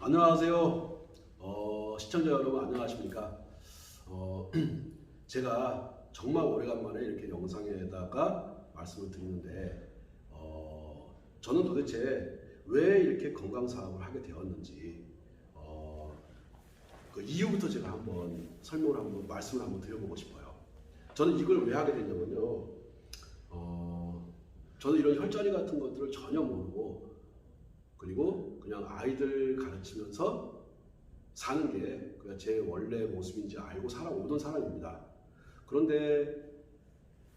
안녕하세요. 시청자 여러분 안녕하십니까? 제가 정말 오래간만에 이렇게 영상에다가 말씀을 드리는데 저는 도대체 왜 이렇게 건강 사업을 하게 되었는지 그 이유부터 제가 한번 말씀을 한번 드려보고 싶어요. 저는 이걸 왜 하게 됐냐면요. 저는 이런 혈자리 같은 것들을 전혀 모르고 그리고 그냥 아이들 가르치면서 사는 게 그냥 제 원래 모습인지 알고 살아오던 사람입니다. 그런데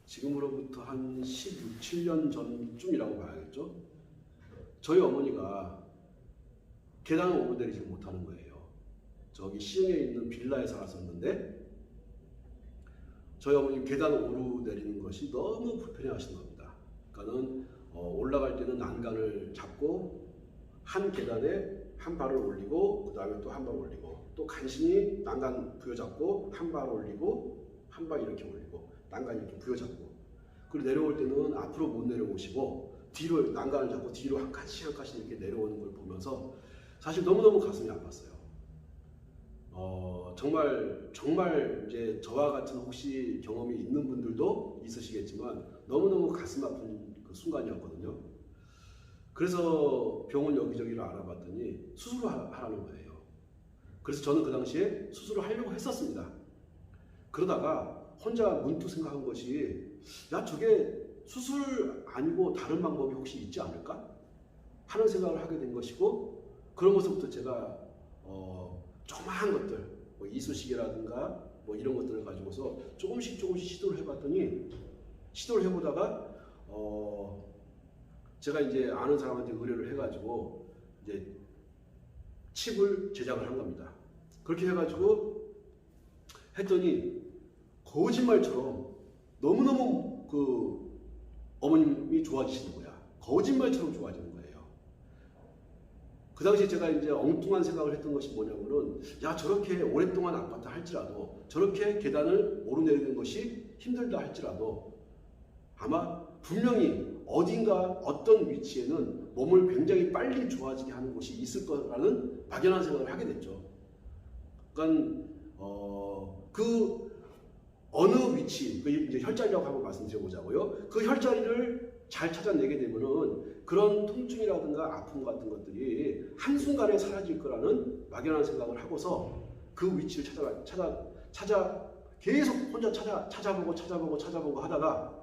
지금으로부터 한 16, 17년 전쯤이라고 봐야겠죠. 저희 어머니가 계단을 오르내리지 못하는 거예요. 저기 시흥에 있는 빌라에 살았었는데 저희 어머니 계단을 오르내리는 것이 너무 불편해 하시는 겁니다. 그러니까는 올라갈 때는 난간을 잡고 한 계단에 한 발을 올리고 그 다음에 또 한 발 올리고 또 간신히 난간 부여잡고 한 발 올리고 한 발 이렇게 올리고 난간 이렇게 부여잡고 그리고 내려올 때는 앞으로 못 내려오시고 뒤로 난간을 잡고 뒤로 한 칸씩 한 칸씩 이렇게 내려오는 걸 보면서 사실 너무너무 가슴이 아팠어요. 정말 이제 저와 같은 혹시 경험이 있는 분들도 있으시겠지만 너무너무 가슴 아픈 그 순간이었거든요. 그래서 병원 여기저기를 알아봤더니 수술을 하라는 거예요. 그래서 저는 그 당시에 수술을 하려고 했었습니다. 그러다가 혼자 문득 생각한 것이 야 저게 수술 아니고 다른 방법이 혹시 있지 않을까? 하는 생각을 하게 된 것이고 그러면서부터 제가 조그마한 것들 뭐 이쑤시개라든가 뭐 이런 것들을 가지고서 조금씩 시도를 해봤더니 시도를 해보다가 제가 이제 아는 사람한테 의뢰를 해가지고 이제 칩을 제작을 한 겁니다. 그렇게 해가지고 했더니 거짓말처럼 너무너무 그 어머님이 좋아지시는 거야. 거짓말처럼 좋아지는 거예요. 그 당시에 제가 이제 엉뚱한 생각을 했던 것이 뭐냐면은 야 저렇게 오랫동안 아팠다 할지라도 저렇게 계단을 오르내리는 것이 힘들다 할지라도 아마 분명히 어딘가 어떤 위치에는 몸을 굉장히 빨리 좋아지게 하는 곳이 있을 거라는 막연한 생각을 하게 됐죠. 그러니까 그 어느 위치, 그 이제 혈자리라고 한번 말씀드려보자고요. 그 혈자리를 잘 찾아내게 되면은 그런 통증이라든가 아픔 같은 것들이 한순간에 사라질 거라는 막연한 생각을 하고서 그 위치를 계속 혼자 찾아보고 하다가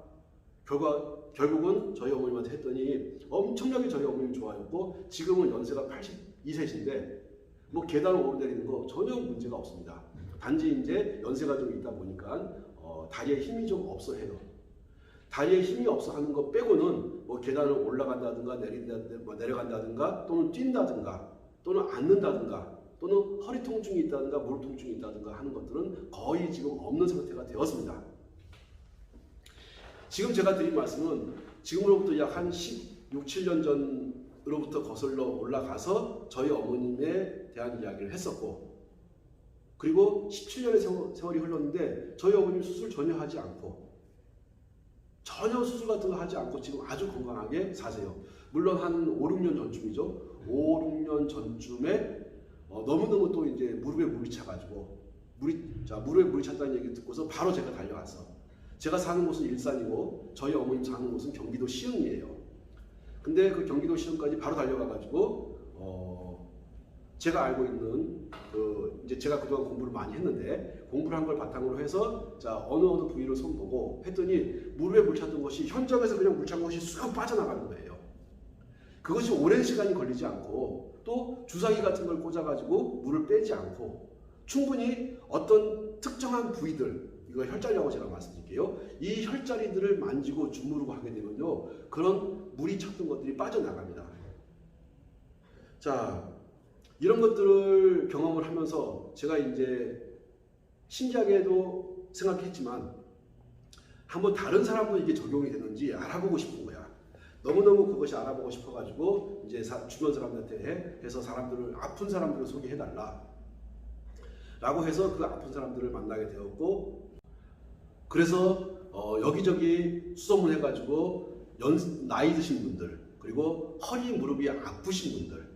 결국은 저희 어머님한테 했더니 엄청나게 저희 어머님 좋아졌고 지금은 연세가 82세신데 뭐 계단을 오르내리는 거 전혀 문제가 없습니다. 단지 이제 연세가 좀 있다 보니까 다리에 힘이 좀 없어 해요. 다리에 힘이 없어 하는 것 빼고는 뭐 계단을 올라간다든가 내려간다든가 또는 뛴다든가 또는 앉는다든가 또는 허리 통증이 있다든가 무릎 통증이 있다든가 하는 것들은 거의 지금 없는 상태가 되었습니다. 지금 제가 드린 말씀은 지금으로부터 약 한 16, 17년 전으로부터 거슬러 올라가서 저희 어머님에 대한 이야기를 했었고 그리고 17년의 세월이 흘렀는데 저희 어머님 수술 전혀 하지 않고 전혀 수술 같은 거 하지 않고 지금 아주 건강하게 사세요. 물론 한 5, 6년 전쯤이죠. 5, 6년 전쯤에 너무너무 또 이제 무릎에 물이 차가지고 무릎에 물이 찼다는 얘기 듣고서 바로 제가 달려왔어. 제가 사는 곳은 일산이고 저희 어머님 사는 곳은 경기도 시흥이에요. 근데 그 경기도 시흥까지 바로 달려가가지고 제가 알고 있는 이제 제가 그동안 공부를 많이 했는데 공부를 한 걸 바탕으로 해서 자 어느 부위를 손보고 했더니 무릎에 물 찼던 것이 현장에서 그냥 물 찬 것이 쑥 빠져나가는 거예요. 그것이 오랜 시간이 걸리지 않고 또 주사기 같은 걸 꽂아가지고 물을 빼지 않고 충분히 어떤 특정한 부위들 이거 혈자리라고 제가 말씀드릴게요. 이 혈자리들을 만지고 주무르고 하게 되면요. 그런 물이 찼던 것들이 빠져나갑니다. 자, 이런 것들을 경험을 하면서 제가 이제 신기하게도 생각했지만 한번 다른 사람도 이게 적용이 되는지 알아보고 싶은 거야. 너무너무 그것이 알아보고 싶어가지고 이제 주변 사람들한테 해서 아픈 사람들을 소개해달라. 라고 해서 그 아픈 사람들을 만나게 되었고 그래서 여기저기 수소문해가지고 나이 드신 분들 그리고 허리 무릎이 아프신 분들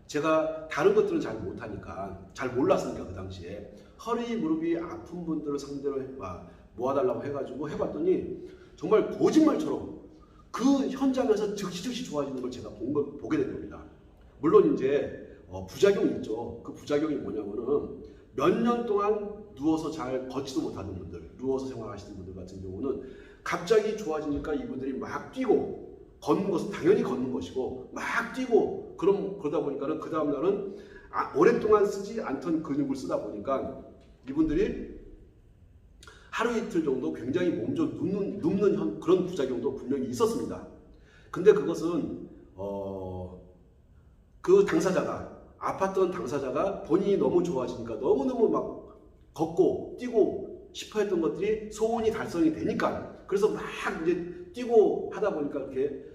제가 다른 것들은 잘 못하니까, 잘 몰랐으니까 그 당시에 허리 무릎이 아픈 분들을 상대로 모아달라고 해가지고 해봤더니 정말 거짓말처럼 그 현장에서 즉시 좋아지는 걸 제가 보게 된 겁니다. 물론 이제 부작용이 있죠. 그 부작용이 뭐냐면은 몇 년 동안 누워서 잘 걷지도 못하는 분들, 누워서 생활하시는 분들 같은 경우는 갑자기 좋아지니까 이분들이 막 뛰고, 걷는 것은 당연히 걷는 것이고 막 뛰고, 그러다 보니까는 그 다음날은 오랫동안 쓰지 않던 근육을 쓰다 보니까 이분들이 하루 이틀 정도 굉장히 몸 좀 눕는 그런 부작용도 분명히 있었습니다. 근데 그것은 그 당사자가, 아팠던 당사자가 본인이 너무 좋아지니까 너무너무 막 걷고 뛰고 싶어 했던 것들이 소원이 달성이 되니까, 그래서 막 이제 뛰고 하다 보니까 이렇게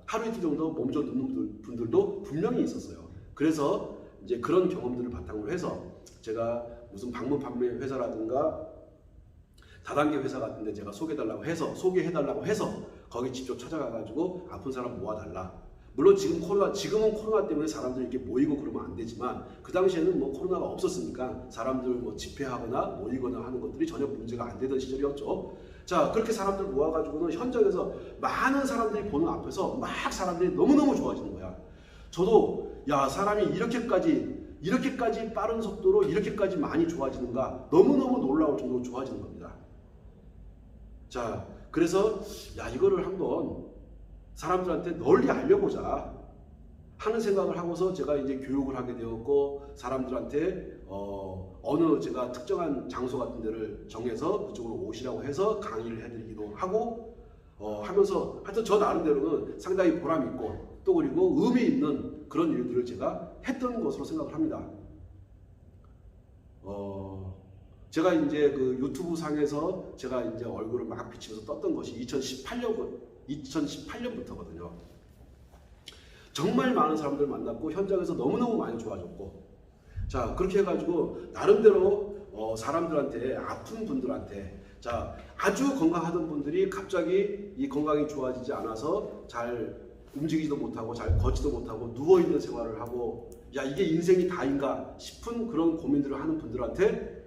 하루 이틀 정도 몸 좀 눕는 분들도 분명히 있었어요. 그래서 이제 그런 경험들을 바탕으로 해서 제가 무슨 방문 판매 회사라든가 다단계 회사 같은 데 제가 소개해달라고 해서 거기 직접 찾아가가지고 아픈 사람 모아달라. 물론 지금은 코로나 때문에 사람들이 이렇게 모이고 그러면 안 되지만, 그 당시에는 뭐 코로나가 없었으니까 사람들 뭐 집회하거나 모이거나 하는 것들이 전혀 문제가 안 되던 시절이었죠. 자, 그렇게 사람들 모아가지고는 현장에서 많은 사람들이 보는 앞에서 막 사람들이 너무너무 좋아지는 거야. 저도 야, 사람이 이렇게까지 빠른 속도로 이렇게까지 많이 좋아지는가, 너무너무 놀라울 정도로 좋아지는 겁니다. 자, 그래서 야, 이거를 한번 사람들한테 널리 알려보자 하는 생각을 하고서 제가 이제 교육을 하게 되었고, 사람들한테 어느 제가 특정한 장소 같은 데를 정해서 그쪽으로 오시라고 해서 강의를 해드리기도 하고 하면서, 하여튼 저 나름대로는 상당히 보람 있고 또 그리고 의미 있는 그런 일들을 제가 했던 것으로 생각을 합니다. 제가 이제 그 유튜브 상에서 제가 이제 얼굴을 막 비치면서 떴던 것이 2018년부터거든요. 정말 많은 사람들 만났고 현장에서 너무너무 많이 좋아졌고, 자, 그렇게 해가지고 나름대로 사람들한테, 아픈 분들한테, 자, 아주 건강하던 분들이 갑자기 이 건강이 좋아지지 않아서 잘 움직이지도 못하고 잘 걷지도 못하고 누워있는 생활을 하고, 야, 이게 인생이 다인가 싶은 그런 고민들을 하는 분들한테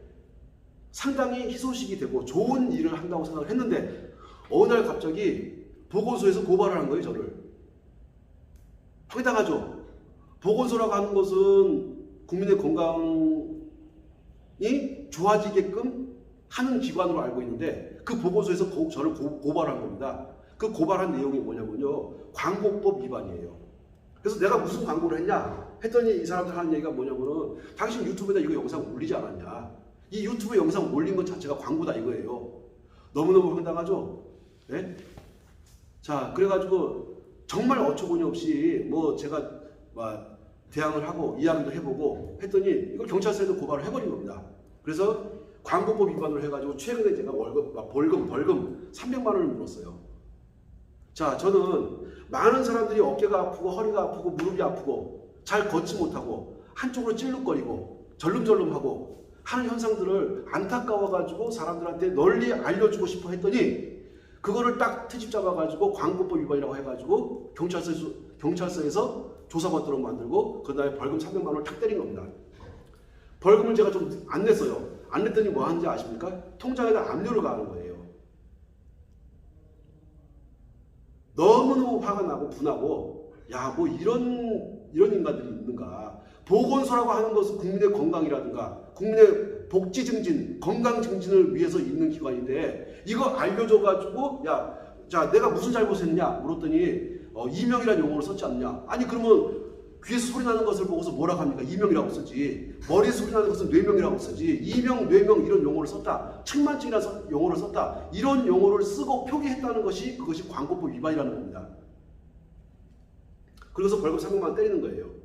상당히 희소식이 되고 좋은 일을 한다고 생각을 했는데, 어느 날 갑자기 보건소에서 고발을 한 거예요, 저를. 황당하죠? 보건소라고 하는 것은 국민의 건강이 좋아지게끔 하는 기관으로 알고 있는데, 그 보건소에서 저를 고발한 겁니다. 그 고발한 내용이 뭐냐면요, 광고법 위반이에요. 그래서 내가 무슨 광고를 했냐 했더니 이 사람들 하는 얘기가 뭐냐면은, 당신 유튜브에다 이거 영상 올리지 않았냐, 이 유튜브 영상 올린 것 자체가 광고다 이거예요. 너무너무 황당하죠? 네? 자, 그래가지고 정말 어처구니 없이 뭐 제가 대항을 하고 이야기도 해보고 했더니 이걸 경찰서에도 고발을 해버린 겁니다. 그래서 광고법 위반을 해가지고 최근에 제가 벌금 300만 원을 물었어요. 자, 저는 많은 사람들이 어깨가 아프고 허리가 아프고 무릎이 아프고 잘 걷지 못하고 한쪽으로 찔룩거리고 절름절름하고 하는 현상들을 안타까워가지고 사람들한테 널리 알려주고 싶어 했더니, 그거를 딱 트집 잡아가지고 광고법 위반이라고 해가지고 경찰서에서 조사받도록 만들고 그 다음에 벌금 300만 원을 탁 때린 겁니다. 벌금을 제가 좀 안 냈어요. 안 냈더니 뭐 하는지 아십니까? 통장에다 압류를 가는 거예요. 너무너무 화가 나고 분하고, 야, 뭐 이런 인간들이 있는가. 보건소라고 하는 것은 국민의 건강이라든가 국민의 복지 증진, 건강 증진을 위해서 있는 기관인데, 이거 알려줘가지고, 야, 자, 내가 무슨 잘못했냐 물었더니 이명이라는 용어를 썼지 않냐. 아니, 그러면 귀에서 소리 나는 것을 보고서 뭐라고 합니까? 이명이라고 쓰지. 머리에 소리 나는 것은 뇌명이라고 쓰지. 이명, 뇌명 이런 용어를 썼다. 측만증이라는 용어를 썼다. 이런 용어를 쓰고 표기했다는 것이, 그것이 광고법 위반이라는 겁니다. 그래서 벌금 300만 원 때리는 거예요.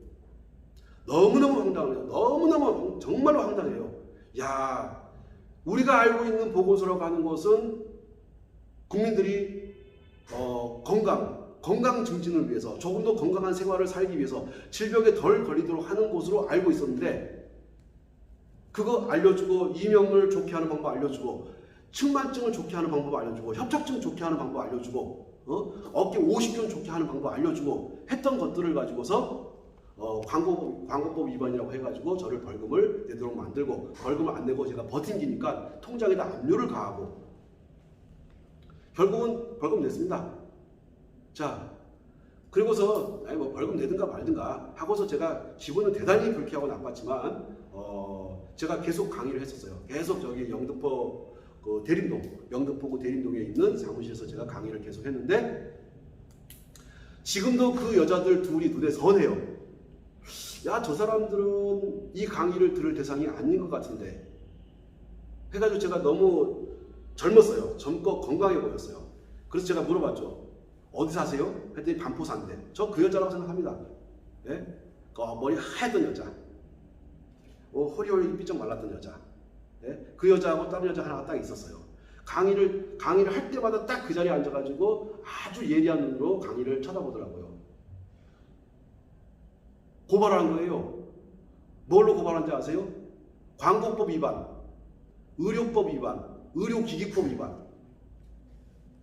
너무너무 황당해요. 너무너무 정말로 황당해요. 야, 우리가 알고 있는 보건소라고 하는 것은 국민들이 건강 증진을 위해서, 조금 더 건강한 생활을 살기 위해서, 질병에 덜 걸리도록 하는 곳으로 알고 있었는데, 그거 알려주고, 이명을 좋게 하는 방법 알려주고, 측만증을 좋게 하는 방법 알려주고, 협착증 좋게 하는 방법 알려주고, 어깨 50경 좋게 하는 방법 알려주고 했던 것들을 가지고서 광고법 위반이라고 해가지고 저를 벌금을 내도록 만들고, 벌금을 안 내고 제가 버팅기니까 통장에다 압류를 가하고, 결국은 벌금 냈습니다. 자, 그리고서 뭐 벌금 내든가 말든가 하고서 제가 기분은 대단히 불쾌하고 나빴지만 제가 계속 강의를 했었어요. 계속 저기 영등포 그 대림동, 영등포구 대림동에 있는 사무실에서 제가 강의를 계속 했는데, 지금도 그 여자들 둘이 눈에 선해요. 야, 저 사람들은 이 강의를 들을 대상이 아닌 것 같은데 해가지고 제가 너무 젊었어요. 젊고 건강해 보였어요. 그래서 제가 물어봤죠. 어디 사세요? 했더니 반포 산대. 저 그 여자라고 생각합니다. 예? 머리 하얗던 여자, 허리허리 삐쩍 말랐던 여자, 예? 그 여자하고 다른 여자 하나가 딱 있었어요. 강의를 할 때마다 딱 그 자리에 앉아가지고 아주 예리한 눈으로 강의를 쳐다보더라고요. 고발한 거예요. 뭘로 고발한지 아세요? 광고법 위반, 의료법 위반, 의료기기법 위반.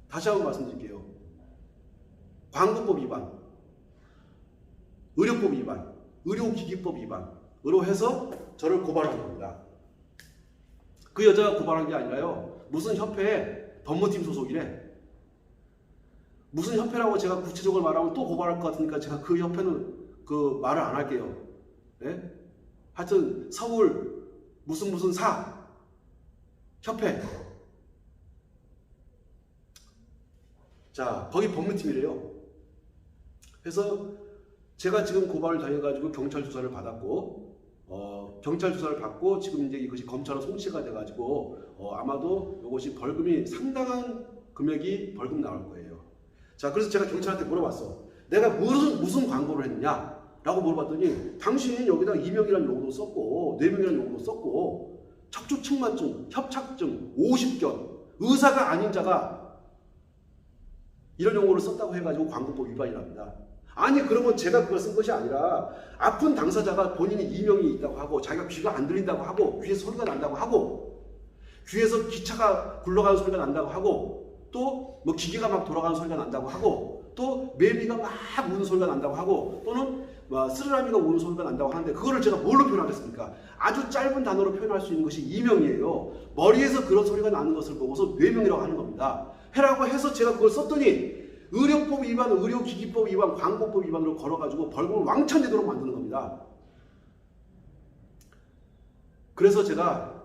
다시 한번 말씀드릴게요. 광고법 위반, 의료법 위반, 의료기기법 위반으로 해서 저를 고발한 겁니다. 그 여자가 고발한 게 아니라요, 무슨 협회에 법무팀 소속이래. 무슨 협회라고 제가 구체적으로 말하면 또 고발할 것 같으니까 제가 그 협회는 그 말을 안 할게요. 네? 하여튼 서울 무슨 사 협회. 자, 거기 법무팀이래요. 그래서 제가 지금 고발을 당해가지고 경찰 조사를 받았고, 경찰 조사를 받고 지금 이제 이것이 검찰로 송치가 돼가지고 아마도 이것이 벌금이 상당한 금액이 벌금 나올 거예요. 자, 그래서 제가 경찰한테 물어봤어. 내가 무슨 광고를 했느냐? 라고 물어봤더니, 당신 여기다 이명이라는 용어도 썼고 뇌명이라는 용어도 썼고 척추측만증, 협착증, 50견, 의사가 아닌 자가 이런 용어를 썼다고 해가지고 광고법 위반이랍니다. 아니, 그러면 제가 그걸 쓴 것이 아니라 아픈 당사자가 본인이 이명이 있다고 하고, 자기가 귀가 안 들린다고 하고, 귀에서 소리가 난다고 하고, 귀에서 기차가 굴러가는 소리가 난다고 하고, 또 뭐 기계가 막 돌아가는 소리가 난다고 하고, 또 매미가 막 우는 소리가 난다고 하고, 또는 쓰르라미가 우는 소리가 난다고 하는데, 그거를 제가 뭘로 표현하겠습니까? 아주 짧은 단어로 표현할 수 있는 것이 이명이에요. 머리에서 그런 소리가 나는 것을 보고서 뇌명이라고 하는 겁니다. 해라고 해서 제가 그걸 썼더니 의료법 위반, 의료기기법 위반, 광고법 위반으로 걸어가지고 벌금을 왕창 내도록 만드는 겁니다. 그래서 제가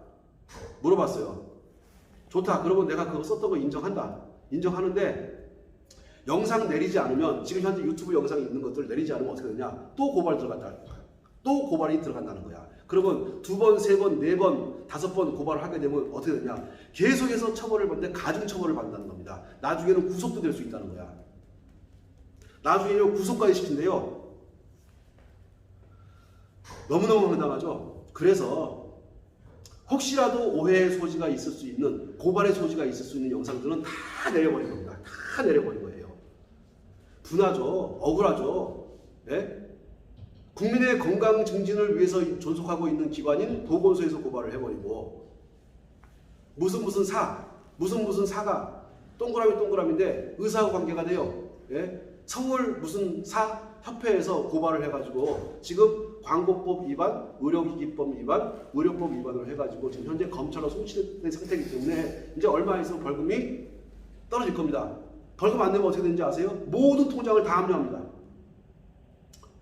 물어봤어요. 좋다, 그러면 내가 그거 썼던 거 인정한다. 인정하는데 영상 내리지 않으면, 지금 현재 유튜브 영상이 있는 것들을 내리지 않으면 어떻게 되냐? 또 고발 들어간다. 또 고발이 들어간다는 거야. 그러면 2번, 3번, 4번, 5번 고발을 하게 되면 어떻게 되냐? 계속해서 처벌을 받는데 가중처벌을 받는다는 겁니다. 나중에는 구속도 될 수 있다는 거야. 나중에는 구속까지 시킨대요. 너무너무 황당하죠? 그래서 혹시라도 오해의 소지가 있을 수 있는, 고발의 소지가 있을 수 있는 영상들은 다 내려버린 겁니다. 다 내려버린 거예요. 분하죠. 억울하죠. 예? 국민의 건강 증진을 위해서 존속하고 있는 기관인 보건소에서 고발을 해버리고, 무슨 사가 동그라미인데 의사하고 관계가 돼요. 예? 서울 무슨 사 협회에서 고발을 해가지고 지금 광고법 위반, 의료기기법 위반, 의료법 위반으로 해가지고 지금 현재 검찰로 송치된 상태이기 때문에 이제 얼마 있으면 벌금이 떨어질 겁니다. 벌금 안 내면 어떻게 되는지 아세요? 모든 통장을 다 압류합니다.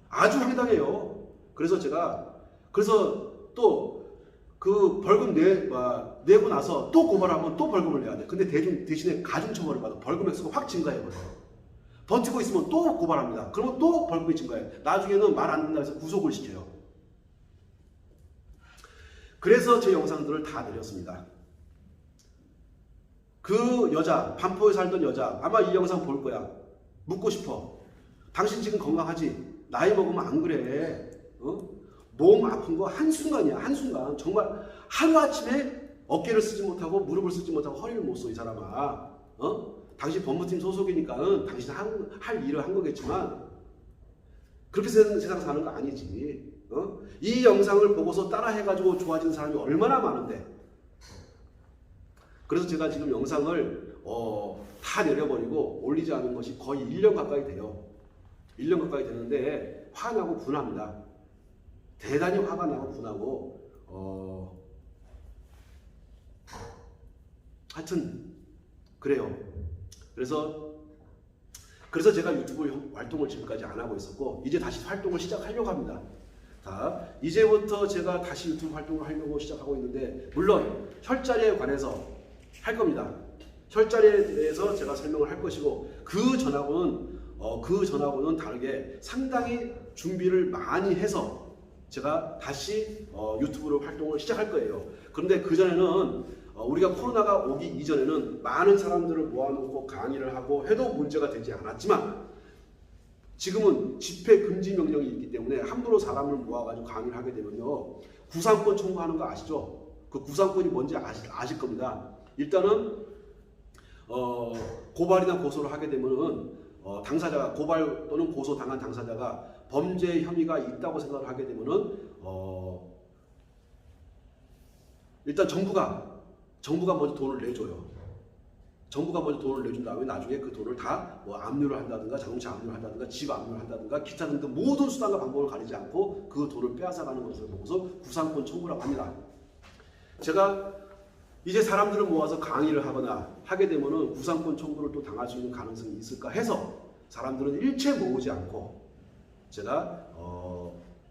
아주 황당해요. 그래서 또 그 벌금 내고 나서 또 고발하면 또 벌금을 내야 돼. 근데 대신에 가중처벌을 받아. 벌금 액수가 확 증가해버려요. 버티고 있으면 또 고발합니다. 그러면 또 벌금이 증가해요. 나중에는 말 안 듣는다고 해서 구속을 시켜요. 그래서 제 영상들을 다 내렸습니다. 그 여자, 반포에 살던 여자, 아마 이 영상 볼 거야. 묻고 싶어. 당신 지금 건강하지? 나이 먹으면 안 그래. 몸 아픈 거 한순간이야. 한순간. 정말 하루아침에 어깨를 쓰지 못하고 무릎을 쓰지 못하고 허리를 못 써, 이 사람아. 당신 법무팀 소속이니까는 당신 할 일을 한 거겠지만 그렇게 세상 사는 거 아니지. 이 영상을 보고서 따라 해가지고 좋아진 사람이 얼마나 많은데. 그래서 제가 지금 영상을 다 내려버리고 올리지 않은 것이 거의 1년 가까이 돼요. 1년 가까이 됐는데 화나고 분합니다. 대단히 화가 나고 분하고 하여튼 그래요. 그래서 제가 유튜브 활동을 지금까지 안 하고 있었고 이제 다시 활동을 시작하려고 합니다. 자, 이제부터 제가 다시 유튜브 활동을 하려고 시작하고 있는데 물론 혈자리에 관해서 할 겁니다. 혈자리에 대해서 제가 설명을 할 것이고 그 전하고는 다르게 상당히 준비를 많이 해서 제가 다시 유튜브로 활동을 시작할 거예요. 그런데 그 전에는 우리가 코로나가 오기 이전에는 많은 사람들을 모아놓고 강의를 하고 해도 문제가 되지 않았지만 지금은 집회 금지 명령이 있기 때문에 함부로 사람을 모아가지고 강의를 하게 되면요 구상권 청구하는 거 아시죠? 그 구상권이 뭔지 아실 겁니다. 일단은 고발이나 고소를 하게 되면은 당사자가 고발 또는 고소 당한 당사자가 범죄 혐의가 있다고 생각을 하게 되면은 일단 정부가 먼저 돈을 내줘요. 정부가 먼저 돈을 내준 다음에 나중에 그 돈을 다 뭐 압류를 한다든가 자동차 압류를 한다든가 집 압류를 한다든가 기타 등등 모든 수단과 방법을 가리지 않고 그 돈을 빼앗아가는 것을 보고서 구상권 청구라고 합니다. 제가 이제 사람들을 모아서 강의를 하거나 하게 되면은 구상권 청구를 또 당할 수 있는 가능성이 있을까 해서 사람들은 일체 모으지 않고 제가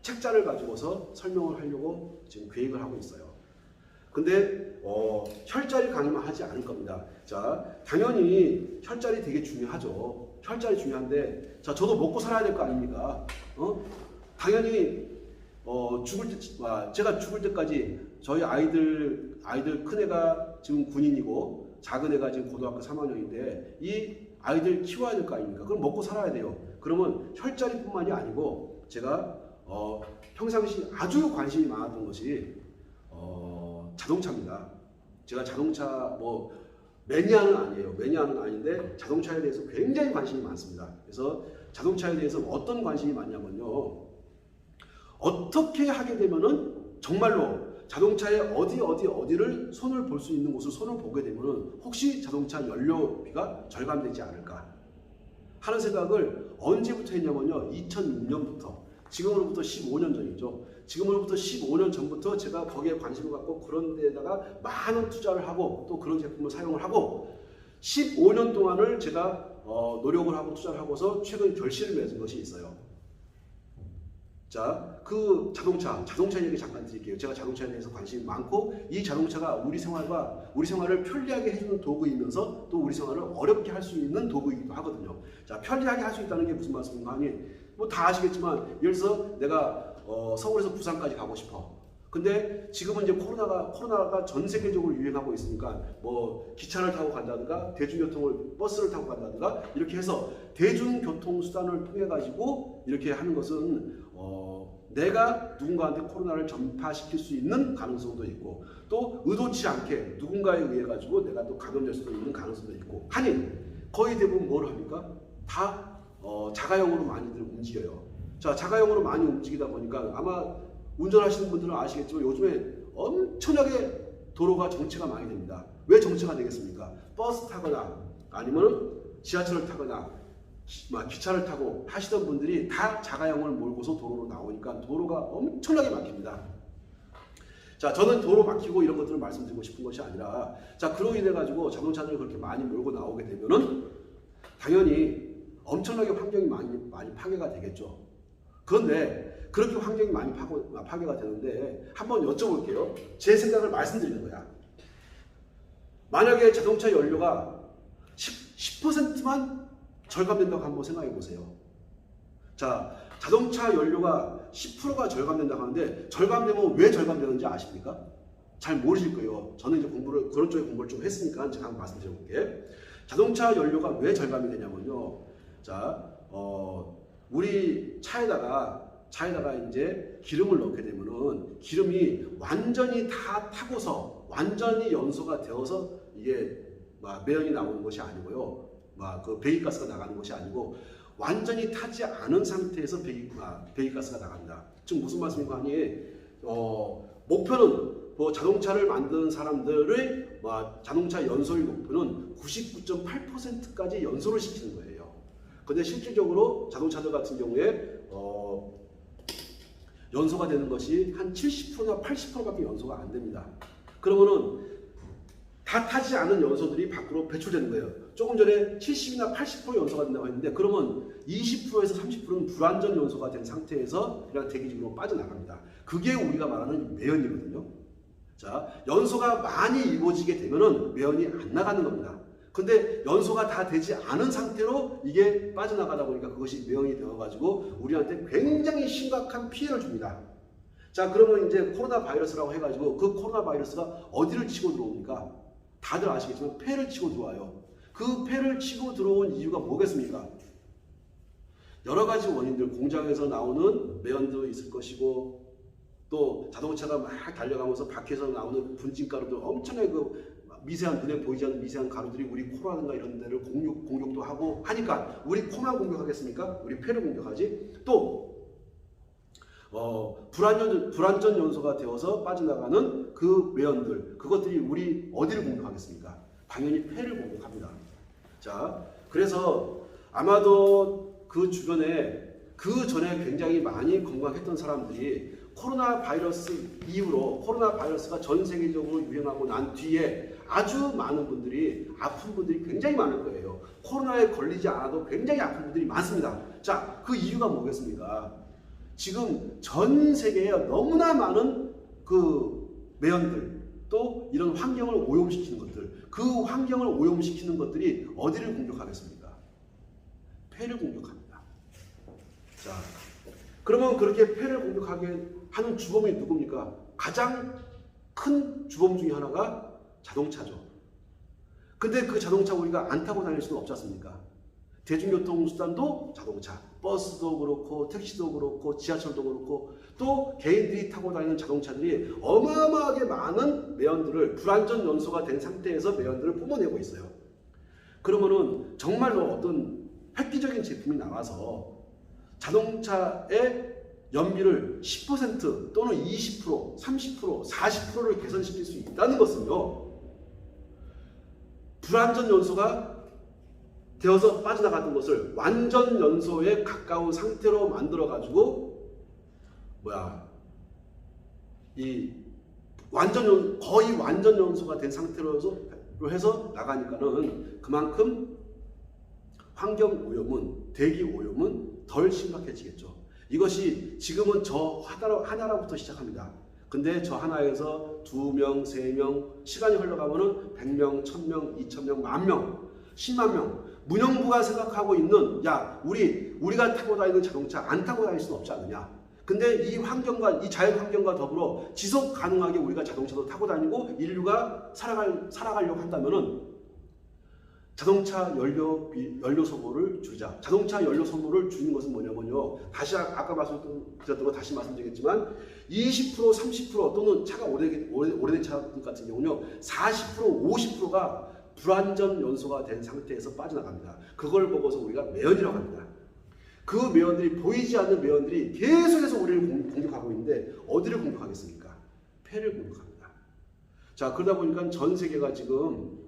책자를 가지고서 설명을 하려고 지금 계획을 하고 있어요. 근데 혈자리 강의만 하지 않을 겁니다. 자, 당연히 혈자리 되게 중요하죠. 혈자리 중요한데, 자, 저도 먹고 살아야 될 거 아닙니까? 당연히 제가 죽을 때까지 저희 아이들 큰 애가 지금 군인이고 작은 애가 지금 고등학교 3학년인데 이 아이들 키워야 될 거 아닙니까? 그럼 먹고 살아야 돼요. 그러면 혈자리뿐만이 아니고 제가 평상시 아주 관심이 많았던 것이 자동차입니다. 제가 자동차 매니아는 아니에요. 매니아는 아닌데 자동차에 대해서 굉장히 관심이 많습니다. 그래서 자동차에 대해서 어떤 관심이 많냐면요. 어떻게 하게 되면은 정말로 자동차의 어디를 손을 볼 수 있는 곳을 손을 보게 되면은 혹시 자동차 연료비가 절감되지 않을까 하는 생각을 언제부터 했냐면요. 2006년부터 지금으로부터 15년 전이죠. 지금으로부터 15년 전부터 제가 거기에 관심을 갖고 그런 데다가 많은 투자를 하고 또 그런 제품을 사용을 하고 15년 동안을 제가 노력을 하고 투자를 하고서 최근 결실을 맺은 것이 있어요. 자, 그 자동차 얘기 잠깐 드릴게요. 제가 자동차에 대해서 관심이 많고 이 자동차가 우리 생활을 편리하게 해주는 도구이면서 또 우리 생활을 어렵게 할 수 있는 도구이기도 하거든요. 자, 편리하게 할 수 있다는 게 무슨 말씀인가 하니 다 아시겠지만 예를 들어서 내가 서울에서 부산까지 가고 싶어. 근데 지금은 이제 코로나가 전 세계적으로 유행하고 있으니까 기차를 타고 간다든가 버스를 타고 간다든가 이렇게 해서 대중교통 수단을 통해 가지고 이렇게 하는 것은 내가 누군가한테 코로나를 전파시킬 수 있는 가능성도 있고 또 의도치 않게 누군가에 의해 가지고 내가 또 감염될 수도 있는 가능성도 있고 하니 거의 대부분 뭘 합니까? 다 자가용으로 많이들 움직여요. 자, 자가용으로 많이 움직이다 보니까 아마 운전하시는 분들은 아시겠지만 요즘에 엄청나게 도로가 정체가 많이 됩니다. 왜 정체가 되겠습니까? 버스 타거나 아니면 지하철을 타거나 기차를 타고 하시던 분들이 다 자가용을 몰고서 도로로 나오니까 도로가 엄청나게 막힙니다. 자, 저는 도로 막히고 이런 것들을 말씀드리고 싶은 것이 아니라 자, 그로 인해 가지고 자동차들을 그렇게 많이 몰고 나오게 되면은 당연히 엄청나게 환경이 많이 파괴가 되겠죠. 그런데 그렇게 환경이 많이 파괴가 되는데 한번 여쭤볼게요. 제 생각을 말씀드리는 거야. 만약에 자동차 연료가 10%만 절감된다고 한번 생각해 보세요. 자, 자동차 연료가 10%가 절감된다고 하는데 절감되면 왜 절감되는지 아십니까? 잘 모르실 거예요. 저는 이제 그런 쪽에 공부를 좀 했으니까 제가 한번 말씀드려 볼게요. 자동차 연료가 왜 절감이 되냐면요. 자, 우리 차에다가 이제 기름을 넣게 되면은 기름이 완전히 다 타고서 완전히 연소가 되어서 이게 매연이 나오는 것이 아니고요. 그 배기가스가 나가는 것이 아니고 완전히 타지 않은 상태에서 배기가스가 나갑니다. 즉 무슨 말씀인가 하니 목표는 자동차를 만드는 사람들의 자동차 연소율 목표는 99.8%까지 연소를 시키는 거예요. 근데 실질적으로 자동차들 같은 경우에 연소가 되는 것이 한 70%나 80%밖에 연소가 안 됩니다. 그러면은 다 타지 않은 연소들이 밖으로 배출되는 거예요. 조금 전에 70이나 80% 연소가 된다고 했는데 그러면 20%에서 30%는 불완전 연소가 된 상태에서 그냥 대기중으로 빠져나갑니다. 그게 우리가 말하는 매연이거든요. 자, 연소가 많이 이루어지게 되면은 매연이 안 나가는 겁니다. 근데 연소가 다 되지 않은 상태로 이게 빠져나가다 보니까 그것이 매연이 되어가지고 우리한테 굉장히 심각한 피해를 줍니다. 자, 그러면 이제 코로나 바이러스라고 해가지고 그 코로나 바이러스가 어디를 치고 들어옵니까? 다들 아시겠지만 폐를 치고 들어와요. 그 폐를 치고 들어온 이유가 뭐겠습니까? 여러 가지 원인들, 공장에서 나오는 매연도 있을 것이고 또 자동차가 막 달려가면서 밖에서 나오는 분진가루도 엄청나게 그 미세한 눈에 보이지 않는 미세한 가루들이 우리 코라든가 이런 데를 공격도 하고 하니까 우리 코만 공격하겠습니까? 우리 폐를 공격하지. 또 불완전 연소가 되어서 빠져나가는 그 매연들, 그것들이 우리 어디를 공격하겠습니까? 당연히 폐를 공격합니다. 자, 그래서 아마도 그 주변에 그 전에 굉장히 많이 건강했던 사람들이 코로나 바이러스 이후로 코로나 바이러스가 전 세계적으로 유행하고 난 뒤에 아주 많은 분들이 아픈 분들이 굉장히 많을 거예요. 코로나에 걸리지 않아도 굉장히 아픈 분들이 많습니다. 자, 그 이유가 뭐겠습니까? 지금 전 세계에 너무나 많은 그 매연들 또 이런 환경을 오염시키는 것들, 그 환경을 오염시키는 것들이 어디를 공격하겠습니까? 폐를 공격합니다. 자, 그러면 그렇게 폐를 공격하게 하는 주범이 누굽니까? 가장 큰 주범 중에 하나가 자동차죠. 근데 그 자동차 우리가 안 타고 다닐 수는 없지 않습니까? 대중교통수단도 자동차, 버스도 그렇고 택시도 그렇고 지하철도 그렇고 또 개인들이 타고 다니는 자동차들이 어마어마하게 많은 매연들을 불완전 연소가 된 상태에서 매연들을 뿜어내고 있어요. 그러면은 정말로 어떤 획기적인 제품이 나와서 자동차의 연비를 10% 또는 20%, 30%, 40%를 개선시킬 수 있다는 것은요, 불완전 연소가 되어서 빠져나갔던 것을 완전 연소에 가까운 상태로 만들어가지고 이 거의 완전 연소가 된 상태로 해서 나가니까는 그만큼 환경 오염은, 대기 오염은 덜 심각해지겠죠. 이것이 지금은 저 하나로부터 시작합니다. 근데 저 하나에서 2명, 3명, 시간이 흘러가면은 100명, 1000명, 2000명, 10,000명, 10만 명. 문영부가 생각하고 있는, 야, 우리가 타고 다니는 자동차 안 타고 다닐 수는 없지 않느냐. 근데 이 환경과, 이 자연 환경과 더불어 지속 가능하게 우리가 자동차도 타고 다니고 인류가 살아가려고 한다면은 자동차 연료 소모를 줄이자. 자동차 연료 소모를 줄이는 것은 뭐냐면요. 아까 말씀드렸던 거 다시 말씀드리겠지만 20%, 30% 또는 차가 오래된 차 같은 경우는요. 40%, 50%가 불완전 연소가 된 상태에서 빠져나갑니다. 그걸 보고서 우리가 매연이라고 합니다. 그 매연들이, 보이지 않는 매연들이 계속해서 우리를 공격하고 있는데 어디를 공격하겠습니까? 폐를 공격합니다. 자, 그러다 보니까 전 세계가 지금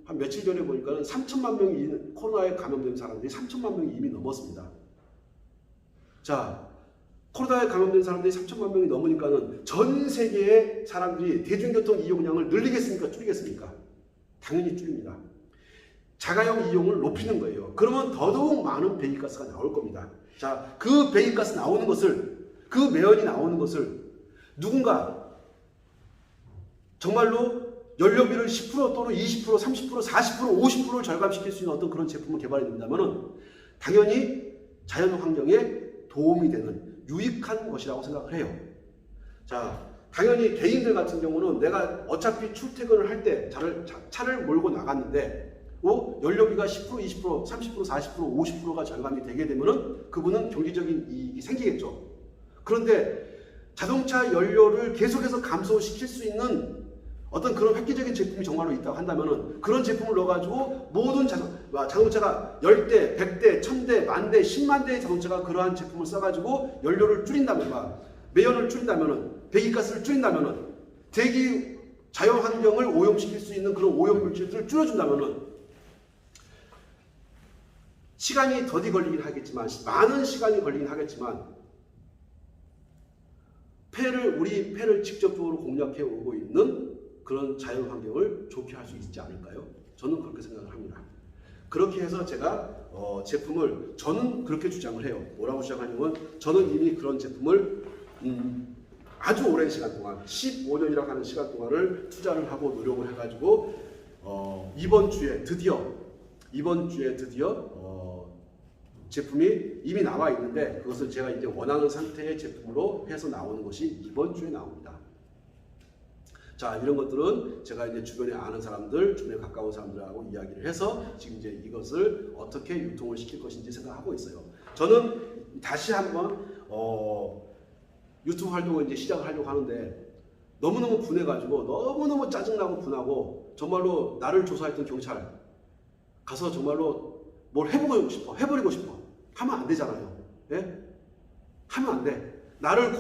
한 며칠 전에 보니까는 3천만 명이 코로나에 감염된 사람들이 3천만 명이 이미 넘었습니다. 자, 코로나에 감염된 사람들이 3천만 명이 넘으니까는 전 세계의 사람들이 대중교통 이용량을 늘리겠습니까? 줄이겠습니까? 당연히 줄입니다. 자가용 이용을 높이는 거예요. 그러면 더더욱 많은 배기가스가 나올 겁니다. 자, 그 배기가스 나오는 것을, 그 매연이 나오는 것을 누군가 정말로 연료비를 10% 또는 20%, 30%, 40%, 50%를 절감시킬 수 있는 어떤 그런 제품을 개발해 된다면 당연히 자연 환경에 도움이 되는 유익한 것이라고 생각을 해요. 자, 당연히 개인들 같은 경우는 내가 어차피 출퇴근을 할 때 차를 몰고 나갔는데 연료비가 10%, 20%, 30%, 40%, 50%가 절감이 되게 되면은 그분은 경제적인 이익이 생기겠죠. 그런데 자동차 연료를 계속해서 감소시킬 수 있는 어떤 그런 획기적인 제품이 정말로 있다고 한다면은 그런 제품을 넣어가지고 모든 자동차가 10대, 100대, 1000대, 10,000대, 10만 대의 자동차가 그러한 제품을 써가지고 연료를 줄인다면, 매연을 줄인다면은, 배기가스를 줄인다면은, 자연 환경을 오염시킬 수 있는 그런 오염 물질들을 줄여준다면은 시간이 더디 걸리긴 하겠지만, 많은 시간이 걸리긴 하겠지만, 우리 폐를 직접적으로 공략해 오고 있는 그런 자연 환경을 좋게 할 수 있지 않을까요? 저는 그렇게 생각을 합니다. 그렇게 해서 제가 제품을 저는 그렇게 주장을 해요. 뭐라고 주장하냐면, 저는 이미 그런 제품을 아주 오랜 시간 동안 15년이라고 하는 시간 동안을 투자를 하고 노력을 해가지고 이번 주에 드디어 제품이 이미 나와 있는데, 그것을 제가 이제 원하는 상태의 제품으로 해서 나오는 것이 이번 주에 나옵니다. 자, 이런 것들은 제가 이제 주변에 아는 사람들, 주변에 가까운 사람들하고 이야기를 해서 지금 이제 이것을 어떻게 유통을 시킬 것인지 생각하고 있어요. 저는 다시 한번 유튜브 활동을 이제 시작을 하려고 하는데, 너무너무 분해가지고 너무너무 짜증나고 분하고, 정말로 나를 조사했던 경찰 가서 정말로 뭘 해보고 싶어, 해버리고 싶어. 하면 안 되잖아요. 예? 하면 안 돼. 나를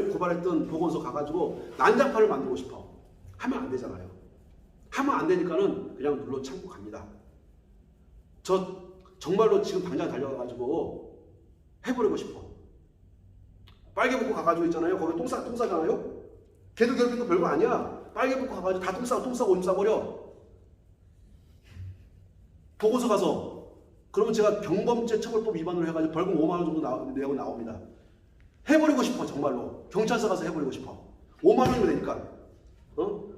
고발했던 보건소 가가지고 난장판을 만들고 싶어. 하면 안 되잖아요. 하면 안 되니까는 그냥 눌러 참고 갑니다. 저 정말로 지금 당장 달려가가지고 해버리고 싶어. 빨개 벗고 가가지고 있잖아요. 거기 똥 싸잖아요. 걔도 결국도 별거 아니야. 빨개 벗고 가가지고 다 똥 싸고 오줌 싸버려. 보고서 가서. 그러면 제가 경범죄 처벌법 위반으로 해가지고 벌금 5만 원 정도 내고 나옵니다. 해버리고 싶어. 정말로 경찰서 가서 해버리고 싶어. 5만 원이면 되니까.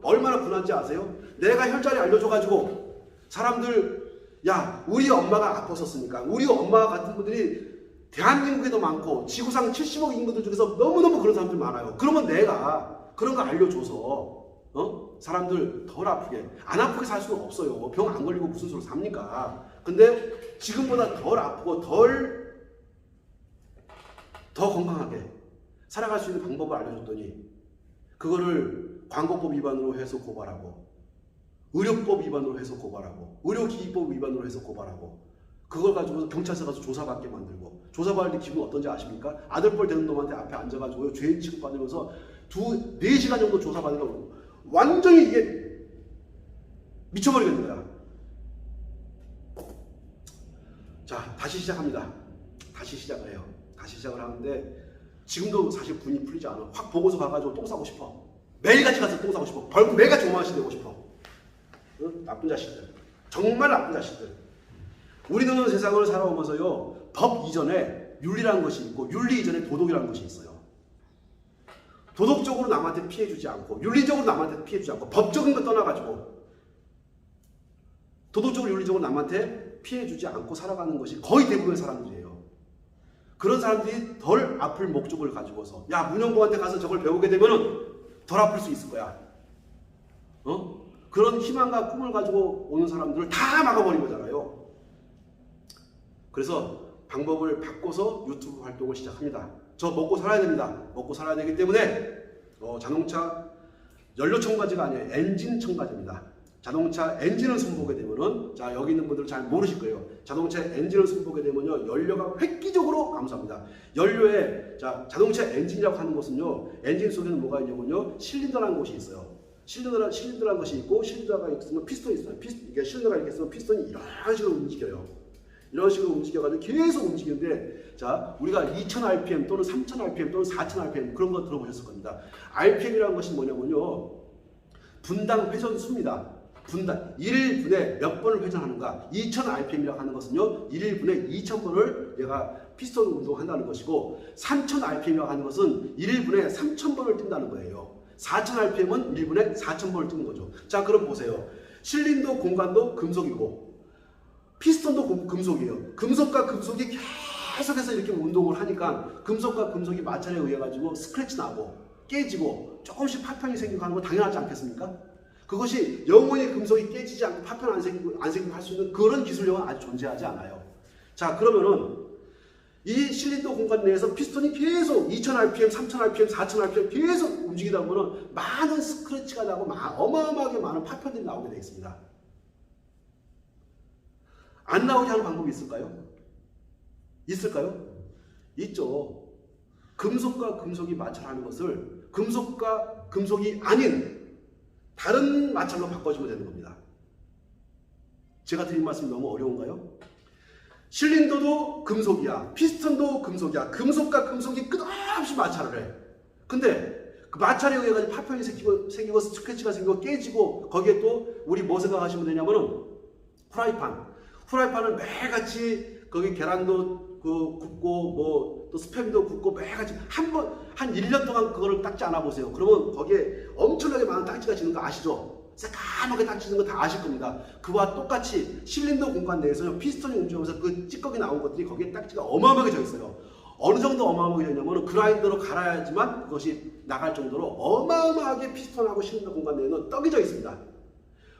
얼마나 분한지 아세요? 내가 혈자리 알려줘가지고 사람들, 야, 우리 엄마가 아팠었으니까, 우리 엄마 같은 분들이 대한민국에도 많고 지구상 70억 인구들 중에서 너무너무 그런 사람들 많아요. 그러면 내가 그런 거 알려줘서 사람들 덜 아프게, 안 아프게 살 수는 없어요. 병 안 걸리고 무슨 수로 삽니까? 근데 지금보다 덜 아프고 더 건강하게 살아갈 수 있는 방법을 알려줬더니, 그거를 광고법 위반으로 해서 고발하고, 의료법 위반으로 해서 고발하고, 의료기기법 위반으로 해서 고발하고, 그걸 가지고 경찰서 가서 조사받게 만들고, 조사받을 때 기분 어떤지 아십니까? 아들뻘 되는 놈한테 앞에 앉아가지고 죄인 취급받으면서 4시간 정도 조사받으려고 완전히 이게 미쳐버리겠는 거야. 자, 다시 시작합니다. 다시 시작을 해요. 다시 시작을 하는데, 지금도 사실 분이 풀리지 않아. 확 보고서 가가지고 똥 싸고 싶어. 매일같이 가서 똥 싸고 싶어. 벌금 매일같이 5만 원씩 내고 싶어. 응? 나쁜 자식들. 정말 나쁜 자식들. 우리는 세상을 살아오면서요, 법 이전에 윤리라는 것이 있고, 윤리 이전에 도덕이라는 것이 있어요. 도덕적으로 남한테 피해주지 않고, 윤리적으로 남한테 피해주지 않고, 법적인 거 떠나가지고 도덕적으로 윤리적으로 남한테 피해주지 않고 살아가는 것이 거의 대부분의 사람들이에요. 그런 사람들이 덜 아플 목적을 가지고서, 야, 문영봉한테 가서 저걸 배우게 되면은 덜 아플 수 있을 거야. 그런 희망과 꿈을 가지고 오는 사람들을 다 막아버린 거잖아요. 그래서 방법을 바꿔서 유튜브 활동을 시작합니다. 저 먹고 살아야 됩니다. 먹고 살아야 되기 때문에 자동차 연료 첨가제가 아니에요. 엔진 첨가제입니다. 자동차 엔진을 손보게 되면은, 자, 여기 있는 분들은 잘 모르실 거예요. 자동차 엔진을 손보게 되면요, 연료가 획기적으로 감소합니다. 연료에, 자동차 엔진이라고 하는 것은요, 엔진 속에는 뭐가 있냐면요, 실린더라는 곳이 있어요. 실린더라는 것이 있고, 실린더가 있으면 피스톤이 있어요. 이게 실린더가 이렇게 있으면 피스톤이 이런 식으로 움직여요. 이런 식으로 움직여가지고 계속 움직이는데, 자, 우리가 2000rpm 또는 3000rpm 또는 4000rpm 그런 거 들어보셨을 겁니다. rpm이라는 것이 뭐냐면요, 분당 회전수입니다. 분당 1분에 몇 번을 회전하는가. 2000rpm이라고 하는 것은요, 1분에 2000번을 얘가 피스톤 운동한다는 것이고, 3000rpm이라고 하는 것은 1분에 3000번을 뛴다는 거예요. 4000rpm은 1분에 4000번을 뛰는 거죠. 자, 그럼 보세요. 실린더 공간도 금속이고 피스톤도 금속이에요. 금속과 금속이 계속해서 이렇게 운동을 하니까 금속과 금속이 마찰에 의해 가지고 스크래치 나고 깨지고 조금씩 파편이 생기고 하는 거 당연하지 않겠습니까? 그것이 영원히 금속이 깨지지 않고 파편 안 생기고 할 수 있는 그런 기술력은 아직 존재하지 않아요. 자, 그러면은 이 실린더 공간 내에서 피스톤이 계속 2000rpm, 3000rpm, 4000rpm 계속 움직이다 보면 많은 스크래치가 나고 어마어마하게 많은 파편들이 나오게 되어 있습니다. 안 나오게 하는 방법이 있을까요? 있을까요? 있죠. 금속과 금속이 마찰하는 것을 금속과 금속이 아닌 다른 마찰로 바꿔주면 되는 겁니다. 제가 드린 말씀이 너무 어려운가요? 실린더도 금속이야. 피스톤도 금속이야. 금속과 금속이 끝없이 마찰을 해. 근데 그 마찰에 의해 가지고 파편이 생기고 스크래치가 생기고 깨지고 거기에 또 우리 뭐 생각하시면 되냐면은 후라이팬을 매일같이 거기 계란도 굽고 뭐 또 스팸도 굽고 매일같이 한 1년 동안 그거를 닦지 않아 보세요. 그러면 거기에 엄청나게 많은 딱지가 지는 거 아시죠? 새까맣게 딱지 지는 거 다 아실 겁니다. 그와 똑같이 실린더 공간 내에서 피스톤이 움직이면서 그 찌꺼기 나온 것들이 거기에 딱지가 어마어마하게 져 있어요. 어느 정도 어마어마하게 되냐면 그라인더로 갈아야지만 그것이 나갈 정도로 어마어마하게 피스톤하고 실린더 공간 내에는 떡이 져 있습니다.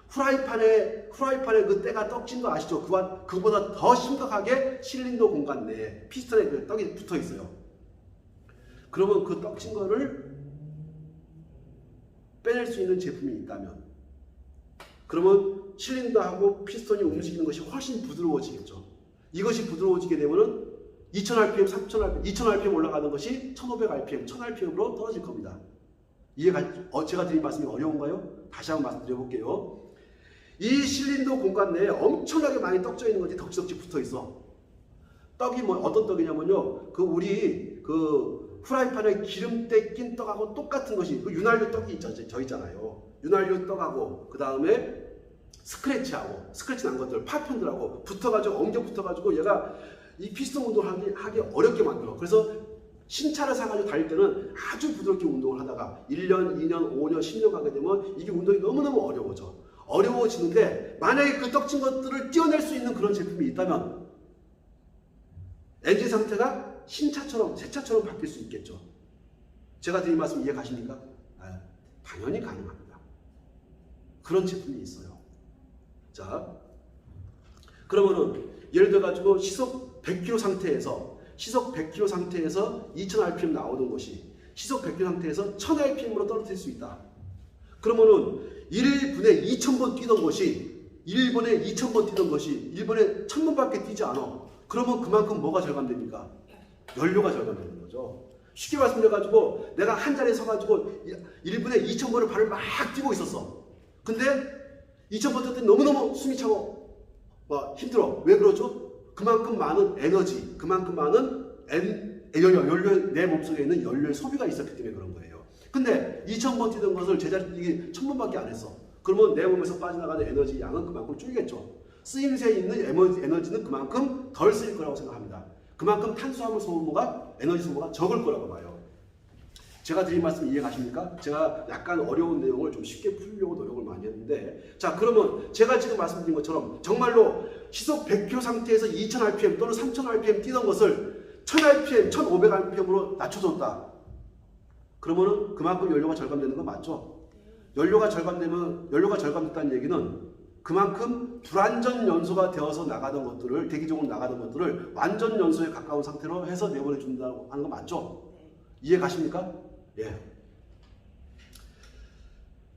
후라이팬에 그 때가 떡진 거 아시죠? 그보다 더 심각하게 실린더 공간 내에 피스톤에 그 떡이 붙어 있어요. 그러면 그 떡진 거를 빼낼 수 있는 제품이 있다면, 그러면 실린더하고 피스톤이 움직이는 것이 훨씬 부드러워지겠죠. 이것이 부드러워지게 되면은 2000rpm, 3000rpm, 2000rpm 올라가는 것이 1500rpm, 1000rpm으로 떨어질 겁니다. 제가 드린 말씀이 어려운가요? 다시 한번 말씀드려볼게요. 이 실린더 공간 내에 엄청나게 많이 떡져 있는 것이 덕지덕지 붙어 있어. 떡이 뭐 어떤 떡이냐면요, 우리 후라이팬에 기름때 낀 떡하고 똑같은 것이 윤활유 떡이 저 있잖아요. 윤활유 떡하고 그 다음에 스크래치 난 것들, 파편들하고 엉겨 붙어가지고 얘가 이 피스톤 운동을 하기 어렵게 만들어. 그래서 신차를 사가지고 달릴 때는 아주 부드럽게 운동을 하다가 1년, 2년, 5년, 10년 가게 되면 이게 운동이 너무너무 어려워지는데, 만약에 그 떡진 것들을 떼어낼 수 있는 그런 제품이 있다면 엔진 상태가 신차처럼, 새 차처럼 바뀔 수 있겠죠. 제가 드린 말씀 이해 가십니까? 당연히 가능합니다. 그런 제품이 있어요. 자, 그러면은 예를 들어 가지고 시속 100km 상태에서 2000rpm 나오던 것이 시속 100km 상태에서 1000rpm으로 떨어질 수 있다. 그러면은 1분에 2000번 뛰던 것이 1분에 1000번밖에 뛰지 않아. 그러면 그만큼 뭐가 절감됩니까? 연료가 절감되는 거죠. 쉽게 말씀드려가지고 내가 한 자리에 서가지고 1분에 2000번을 발을 막 뛰고 있었어. 근데 2000번 뛸 때 너무너무 숨이 차고 힘들어. 왜 그러죠? 그만큼 많은 에너지, 그만큼 많은 내 몸속에 있는 연료의 소비가 있었기 때문에 그런 거예요. 근데 2000번 뛰던 것을 제자리 뛰기 1000번밖에 안 했어. 그러면 내 몸에서 빠져나가는 에너지 양은 그만큼 줄겠죠. 쓰임새에 있는 에너지는 그만큼 덜 쓰일 거라고 생각합니다. 그만큼 탄수화물 소모가, 에너지 소모가 적을 거라고 봐요. 제가 드린 말씀 이해 가십니까? 제가 약간 어려운 내용을 좀 쉽게 풀려고 노력을 많이 했는데, 자, 그러면 제가 지금 말씀드린 것처럼 정말로 시속 100km 상태에서 2000rpm 또는 3000rpm 뛰던 것을 1000rpm, 1500rpm으로 낮춰줬다. 그러면은 그만큼 연료가 절감되는 건 맞죠? 연료가 절감됐다는 얘기는 그만큼 불완전 연소가 되어서 나가던 것들을, 대기적으로 나가던 것들을 완전 연소에 가까운 상태로 해서 내보내 준다고 하는 거 맞죠? 이해 가십니까? 예.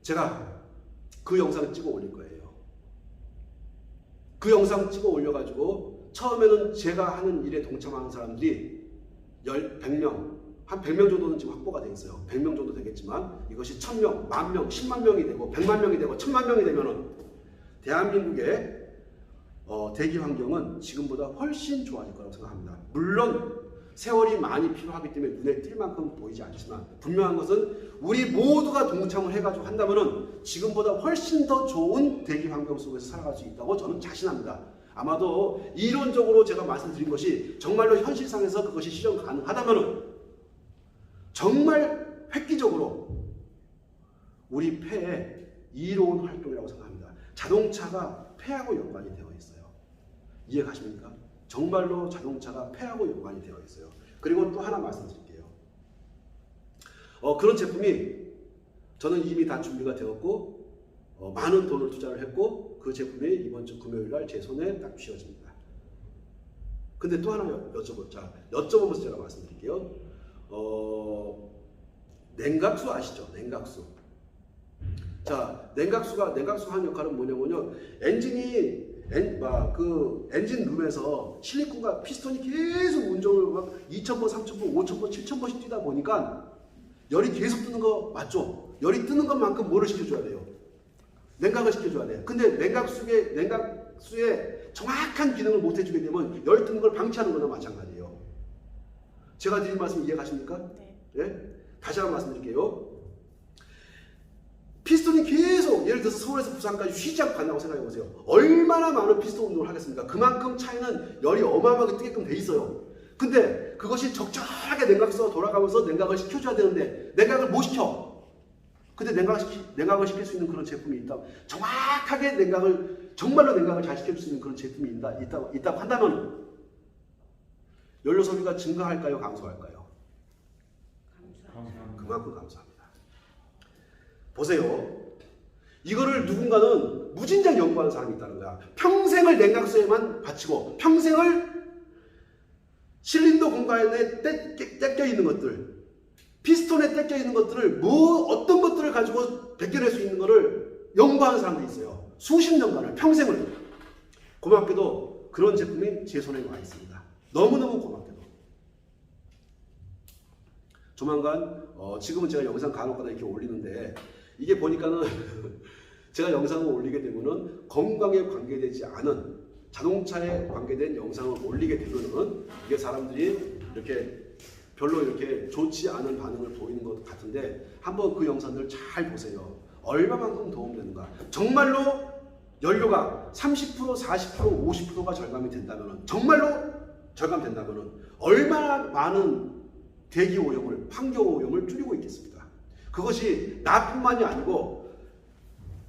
제가 그 영상을 찍어 올릴 거예요. 그 영상 찍어 올려가지고 처음에는 제가 하는 일에 동참하는 사람들이 100명, 한 100명 정도는 지금 확보가 되어 있어요. 100명 정도 되겠지만 이것이 1000명, 10,000명, 10만 명이 되고 100만 명이 되고 1000만 명이 되면은 대한민국의 대기 환경은 지금보다 훨씬 좋아질 거라고 생각합니다. 물론 세월이 많이 필요하기 때문에 눈에 띌 만큼 보이지 않지만 분명한 것은 우리 모두가 동참을 해가지고 한다면은 지금보다 훨씬 더 좋은 대기 환경 속에서 살아갈 수 있다고 저는 자신합니다. 아마도 이론적으로 제가 말씀드린 것이 정말로 현실상에서 그것이 실현 가능하다면은 정말 획기적으로 우리 폐에 이로운 활동이라고 생각합니다. 자동차가 폐하고 연관이 되어 있어요. 이해 가십니까? 정말로 자동차가 폐하고 연관이 되어 있어요. 그리고 또 하나 말씀드릴게요. 그런 제품이 저는 이미 다 준비가 되었고 많은 돈을 투자를 했고 그 제품이 이번 주 금요일 날 제 손에 딱 쥐어집니다. 근데 또 하나 여쭤보면서 제가 말씀드릴게요. 냉각수 아시죠? 냉각수. 자, 냉각수가 하는 역할은 뭐냐면요. 엔진 룸에서 실리콘과 피스톤이 계속 운전을 막 2000번, 3000번, 5000번, 7000번씩 뛰다 보니까 열이 계속 뜨는 거 맞죠? 열이 뜨는 것만큼 뭐를 시켜줘야 돼요? 냉각을 시켜줘야 돼요. 근데 냉각수에 정확한 기능을 못 해주게 되면 열뜨는 걸 방치하는 거나 마찬가지예요. 제가 드린 말씀 이해가십니까? 네. 예? 다시 한번 말씀드릴게요. 피스톤이 계속 예를 들어서 서울에서 부산까지 쉬지 않고 간다고 생각해 보세요. 얼마나 많은 피스톤 운동을 하겠습니까? 그만큼 차에는 열이 어마어마하게 뜨게끔 돼 있어요. 근데 그것이 적절하게 냉각수가 돌아가면서 냉각을 시켜줘야 되는데 냉각을 못 시켜. 근데 냉각을 시킬 수 있는 그런 제품이 있다. 정확하게 정말로 냉각을 잘 시켜줄 수 있는 그런 제품이 있다고 한다면 연료 소비가 증가할까요? 감소할까요? 그만큼 감소합니다. 보세요. 이거를 누군가는 무진장 연구하는 사람이 있다는 거야. 평생을 냉각수에만 바치고 평생을 실린더 공간에 떼껴 있는 것들, 피스톤에 떼껴 있는 것들을 어떤 것들을 가지고 벗겨낼 수 있는 것을 연구하는 사람들이 있어요. 수십 년간을, 평생을. 고맙게도 그런 제품이 제 손에 와 있습니다. 너무너무 고맙게도. 조만간 지금은 제가 영상 간혹가다 이렇게 올리는데 이게 보니까는 제가 영상을 올리게 되면은 건강에 관계되지 않은 자동차에 관계된 영상을 올리게 되면은 이게 사람들이 이렇게 별로 이렇게 좋지 않은 반응을 보이는 것 같은데 한번 그 영상들을 잘 보세요. 얼마만큼 도움되는가. 정말로 연료가 30%, 40%, 50%가 절감이 된다면은 정말로 절감된다면은 얼마나 많은 대기 오염을, 환경 오염을 줄이고 있겠습니까? 그것이 나뿐만이 아니고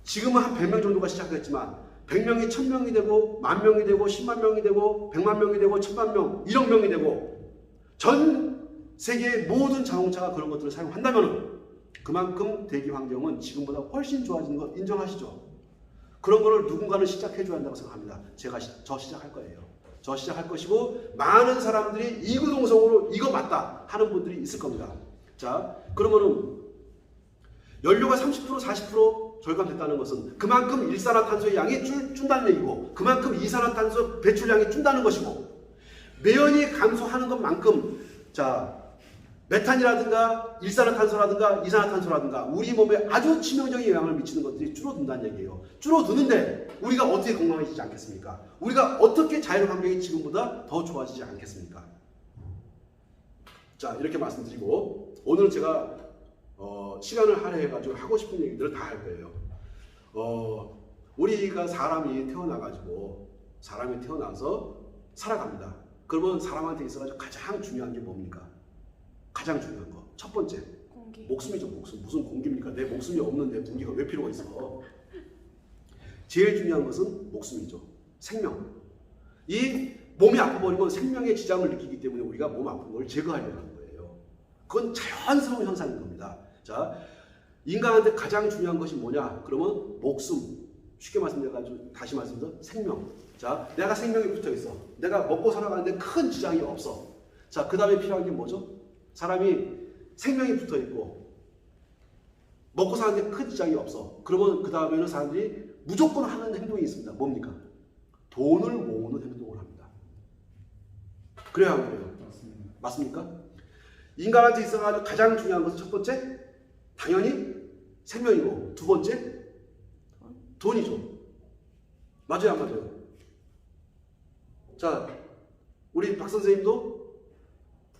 지금은 한 100명 정도가 시작했지만 100명이 1000명이 되고 10,000명이 되고 10만 명이 되고 100만 명이 되고 1000만 명, 1억 명이 되고 전 세계의 모든 자동차가 그런 것들을 사용한다면 그만큼 대기 환경은 지금보다 훨씬 좋아지는 거 인정하시죠? 그런 거를 누군가는 시작해 줘야 한다고 생각합니다. 저 시작할 거예요. 저 시작할 것이고 많은 사람들이 이구동성으로 이거 맞다 하는 분들이 있을 겁니다. 자, 그러면은 연료가 30%, 40% 절감됐다는 것은 그만큼 일산화탄소의 양이 준다는 얘기고 그만큼 이산화탄소 배출량이 준다는 것이고 매연이 감소하는 것만큼 자 메탄이라든가 일산화탄소라든가 이산화탄소라든가 우리 몸에 아주 치명적인 영향을 미치는 것들이 줄어든다는 얘기예요. 줄어드는데 우리가 어떻게 건강해지지 않겠습니까? 우리가 어떻게 자연 환경이 지금보다 더 좋아지지 않겠습니까? 자, 이렇게 말씀드리고 오늘 제가 시간을 할애해가지고 하고 싶은 얘기들을 다 할 거예요. 우리가 사람이 태어나서 살아갑니다. 그러면 사람한테 있어가지고 가장 중요한 게 뭡니까? 가장 중요한 거. 첫 번째. 공기. 목숨이죠, 목숨. 무슨 공기입니까? 내 목숨이 없는데 공기가 왜 필요가 있어? 제일 중요한 것은 목숨이죠. 생명. 이 몸이 아파버리면 생명의 지장을 느끼기 때문에 우리가 몸 아픈 걸 제거하려고 하는 거예요. 그건 자연스러운 현상인 겁니다. 자, 인간한테 가장 중요한 것이 뭐냐? 그러면 목숨. 쉽게 말씀드려가지고 다시 말씀드려 생명. 자, 내가 생명이 붙어 있어. 내가 먹고 살아가는데 큰 지장이 없어. 자, 그 다음에 필요한 게 뭐죠? 사람이 생명이 붙어 있고 먹고 사는데 큰 지장이 없어. 그러면 그 다음에는 사람들이 무조건 하는 행동이 있습니다. 뭡니까? 돈을 모으는 행동을 합니다. 그래야 안 그래요? 맞습니까? 인간한테 있어가지고 가장 중요한 것은 첫 번째 당연히 생명이고 두 번째 돈이죠. 맞아요, 안 맞아요? 자, 우리 박 선생님도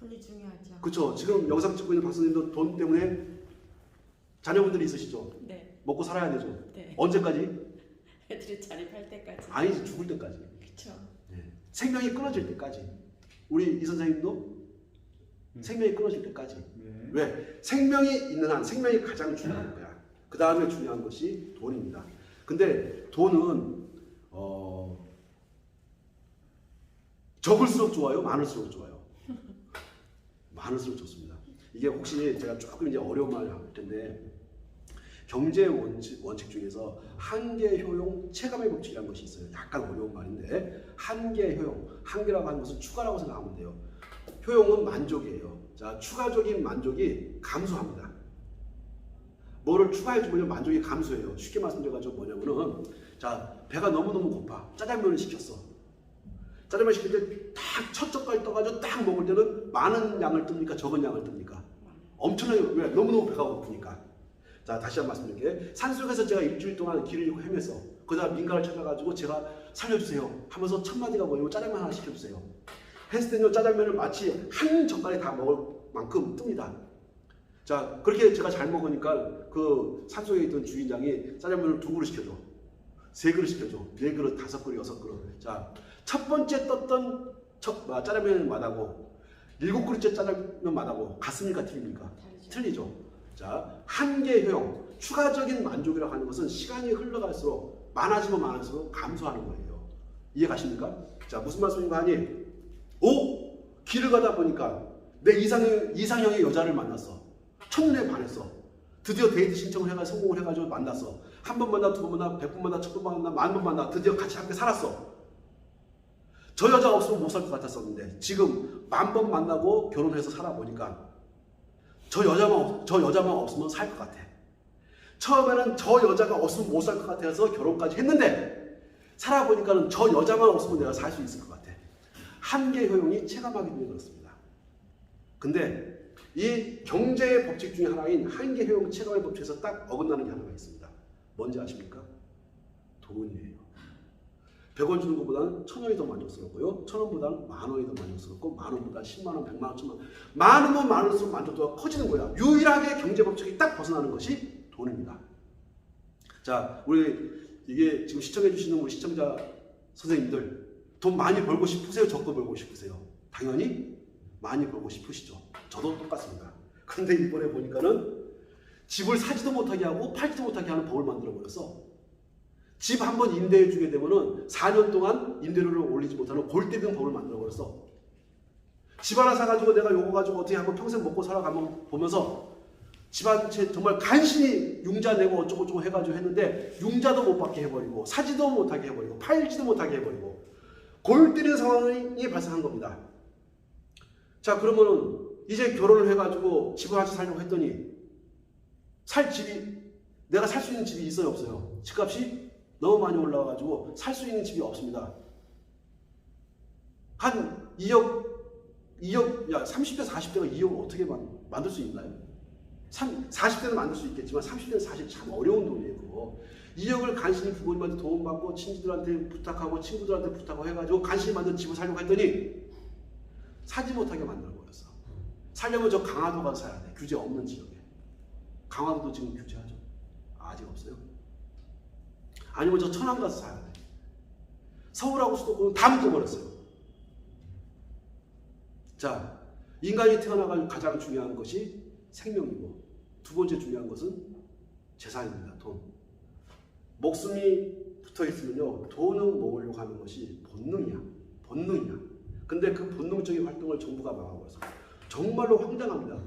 돈이 중요하죠. 그렇죠. 지금 영상 찍고 있는 박 선생님도 돈 때문에 자녀분들이 있으시죠? 네. 먹고 살아야 되죠. 네. 언제까지? 애들이 자립할 때까지. 아니지, 죽을 때까지. 그렇죠. 네. 생명이 끊어질 때까지. 우리 이 선생님도 생명이 끊어질 때까지. 네. 왜? 생명이 있는 한 생명이 가장 중요한 거야. 그 다음에 중요한 것이 돈입니다. 근데 돈은 적을수록 좋아요? 많을수록 좋아요? 많을수록 좋습니다. 이게 혹시 제가 조금 이제 어려운 말을 할 텐데 경제 원칙 중에서 한계, 효용, 체감의 법칙이라는 것이 있어요. 약간 어려운 말인데 한계, 효용, 한계라고 하는 것은 추가라고 생각하면 돼요. 효용은 만족이에요. 자, 추가적인 만족이 감소합니다. 뭐를 추가해주면 만족이 감소해요. 쉽게 말씀드려가지고 뭐냐면은 자, 배가 너무너무 고파. 짜장면을 시켰어. 짜장면 시킬 때 딱 첫 젓갈 떠가지고 딱 먹을 때는 많은 양을 뜹니까? 적은 양을 뜹니까? 엄청나게 왜? 너무너무 배가 고프니까. 자, 다시 한번 말씀드릴게요. 산속에서 제가 일주일 동안 길을 잃고 헤매서 그다음 민가를 찾아가지고 제가 살려주세요 하면서 첫 마디가 뭐냐면 짜장면 하나 시켜주세요. 했을 때는 짜장면을 마치 한 젓갈에 다 먹을 만큼 뜹니다. 자, 그렇게 제가 잘 먹으니까 그 산속에 있던 주인장이 짜장면을 2그릇 시켜줘, 3그릇 시켜줘, 4그릇, 5그릇, 6그릇. 자, 첫 번째 떴던 짜장면 맛하고 7그릇째 짜장면 맛하고 같습니까? 틀립니까? 다르죠. 틀리죠. 자, 한계 효용, 추가적인 만족이라고 하는 것은 시간이 흘러갈수록 많아지면 많을수록 감소하는 거예요. 이해 가십니까? 자, 무슨 말씀인가 하니, 길을 가다 보니까 내 이상형의 여자를 만났어. 첫눈에 반했어. 드디어 데이트 신청을 해가지고 성공을 해가지고 만났어. 한 번 만나, 2번 만나, 100번 만나, 1000번 만나, 10,000번 만나. 드디어 같이 함께 살았어. 저 여자 없으면 못 살 것 같았었는데 지금 10,000번 만나고 결혼해서 살아보니까 저 여자만 없으면 살 것 같아. 처음에는 저 여자가 없으면 못 살 것 같아서 결혼까지 했는데 살아보니까는 저 여자만 없으면 내가 살 수 있을 것 같아. 한계 효용이 체감하기 때문에 그렇습니다. 근데 이 경제의 법칙 중에 하나인 한계 효용 체감의 법칙에서 딱 어긋나는 게 하나가 있습니다. 뭔지 아십니까? 돈이에요. 100원 주는 것보다는 1,000원이 더 만족스럽고요. 1,000원보다는 10,000원이 더 만족스럽고, 10,000원보다 10만원, 100만원, 10만원. 많으면 많을수록 만족도가 커지는 거야. 유일하게 경제 법칙이 딱 벗어나는 것이 돈입니다. 자, 이게 지금 시청해 주시는 우리 시청자 선생님들, 돈 많이 벌고 싶으세요? 적게 벌고 싶으세요? 당연히 많이 벌고 싶으시죠. 저도 똑같습니다. 근데 이번에 보니까는 집을 사지도 못하게 하고 팔지도 못하게 하는 법을 만들어 버렸어. 집 한 번 임대해 주게 되면은 4년 동안 임대료를 올리지 못하는 골때리는 법을 만들어 버렸어. 집 하나 사가지고 내가 요거 가지고 어떻게 한번 평생 먹고 살아가면 보면서 집 한 채 정말 간신히 융자 내고 어쩌고저쩌고 해가지고 했는데 융자도 못 받게 해버리고 사지도 못하게 해버리고 팔지도 못하게 해버리고 골 때리는 상황이 발생한 겁니다. 자, 그러면은 이제 결혼을 해가지고 집을 같이 살려고 했더니 내가 살 수 있는 집이 있어요, 없어요? 집값이 너무 많이 올라와가지고 살 수 있는 집이 없습니다. 한 2억, 야, 30대, 40대가 2억을 어떻게 만들 수 있나요? 40대는 만들 수 있겠지만 30대는 사실 참 어려운 돈이에요. 그거. 2억을 간신히 부모님한테 도움받고 친지들한테 부탁하고 친구들한테 부탁하고 해가지고 간신히 만든 집을 살려고 했더니 사지 못하게 만들어 버렸어. 살려면 저 강화도 가서 사야 돼. 규제 없는 지역에. 강화도도 지금 규제하죠? 아직 없어요. 아니면 저 천안 가서 사야 돼. 서울하고 수도권은 다 묶어버렸어요. 자, 인간이 태어나가지고 가장 중요한 것이 생명이고, 2번째 중요한 것은 재산입니다. 돈. 목숨이 붙어있으면요, 돈을 모으려고 하는 것이 본능이야. 근데 그 본능적인 활동을 정부가 막아버려서 정말로 황당합니다.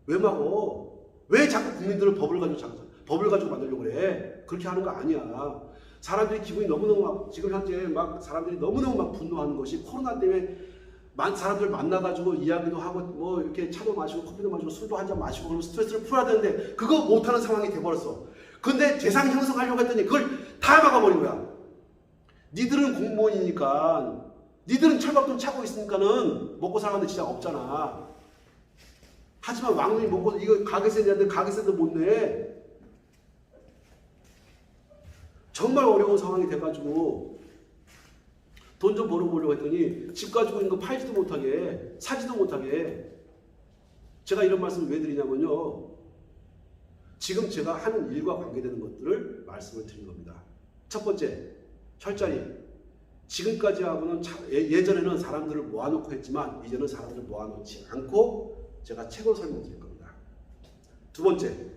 왜 막어? 왜 자꾸 국민들을 법을 가지고 만들려고 그래? 그렇게 하는 거 아니야. 사람들이 기분이 너무너무 지금 현재 사람들이 너무너무 분노하는 것이 코로나 때문에 사람들 만나가지고 이야기도 하고 뭐 이렇게 차도 마시고 커피도 마시고 술도 한잔 마시고 그러면 스트레스를 풀어야 되는데 그거 못하는 상황이 돼버렸어. 근데 재산 형성하려고 했더니 그걸 다 막아버린 거야. 니들은 공무원이니까, 니들은 철밥돈 차고 있으니까는 먹고 살아가는 지장 없잖아. 하지만 왕눈이 먹고 이거 가게세 내야 돼, 가게세도 못 내. 정말 어려운 상황이 돼가지고 돈 좀 벌어보려고 했더니 집 가지고 있는 거 팔지도 못하게, 사지도 못하게. 제가 이런 말씀을 왜 드리냐면요, 지금 제가 하는 일과 관계되는 것들을 말씀을 드린 겁니다. 첫 번째, 혈자리. 지금까지 하고는 예전에는 사람들을 모아놓고 했지만 이제는 사람들을 모아놓지 않고 제가 책으로 설명드릴 겁니다. 2번째,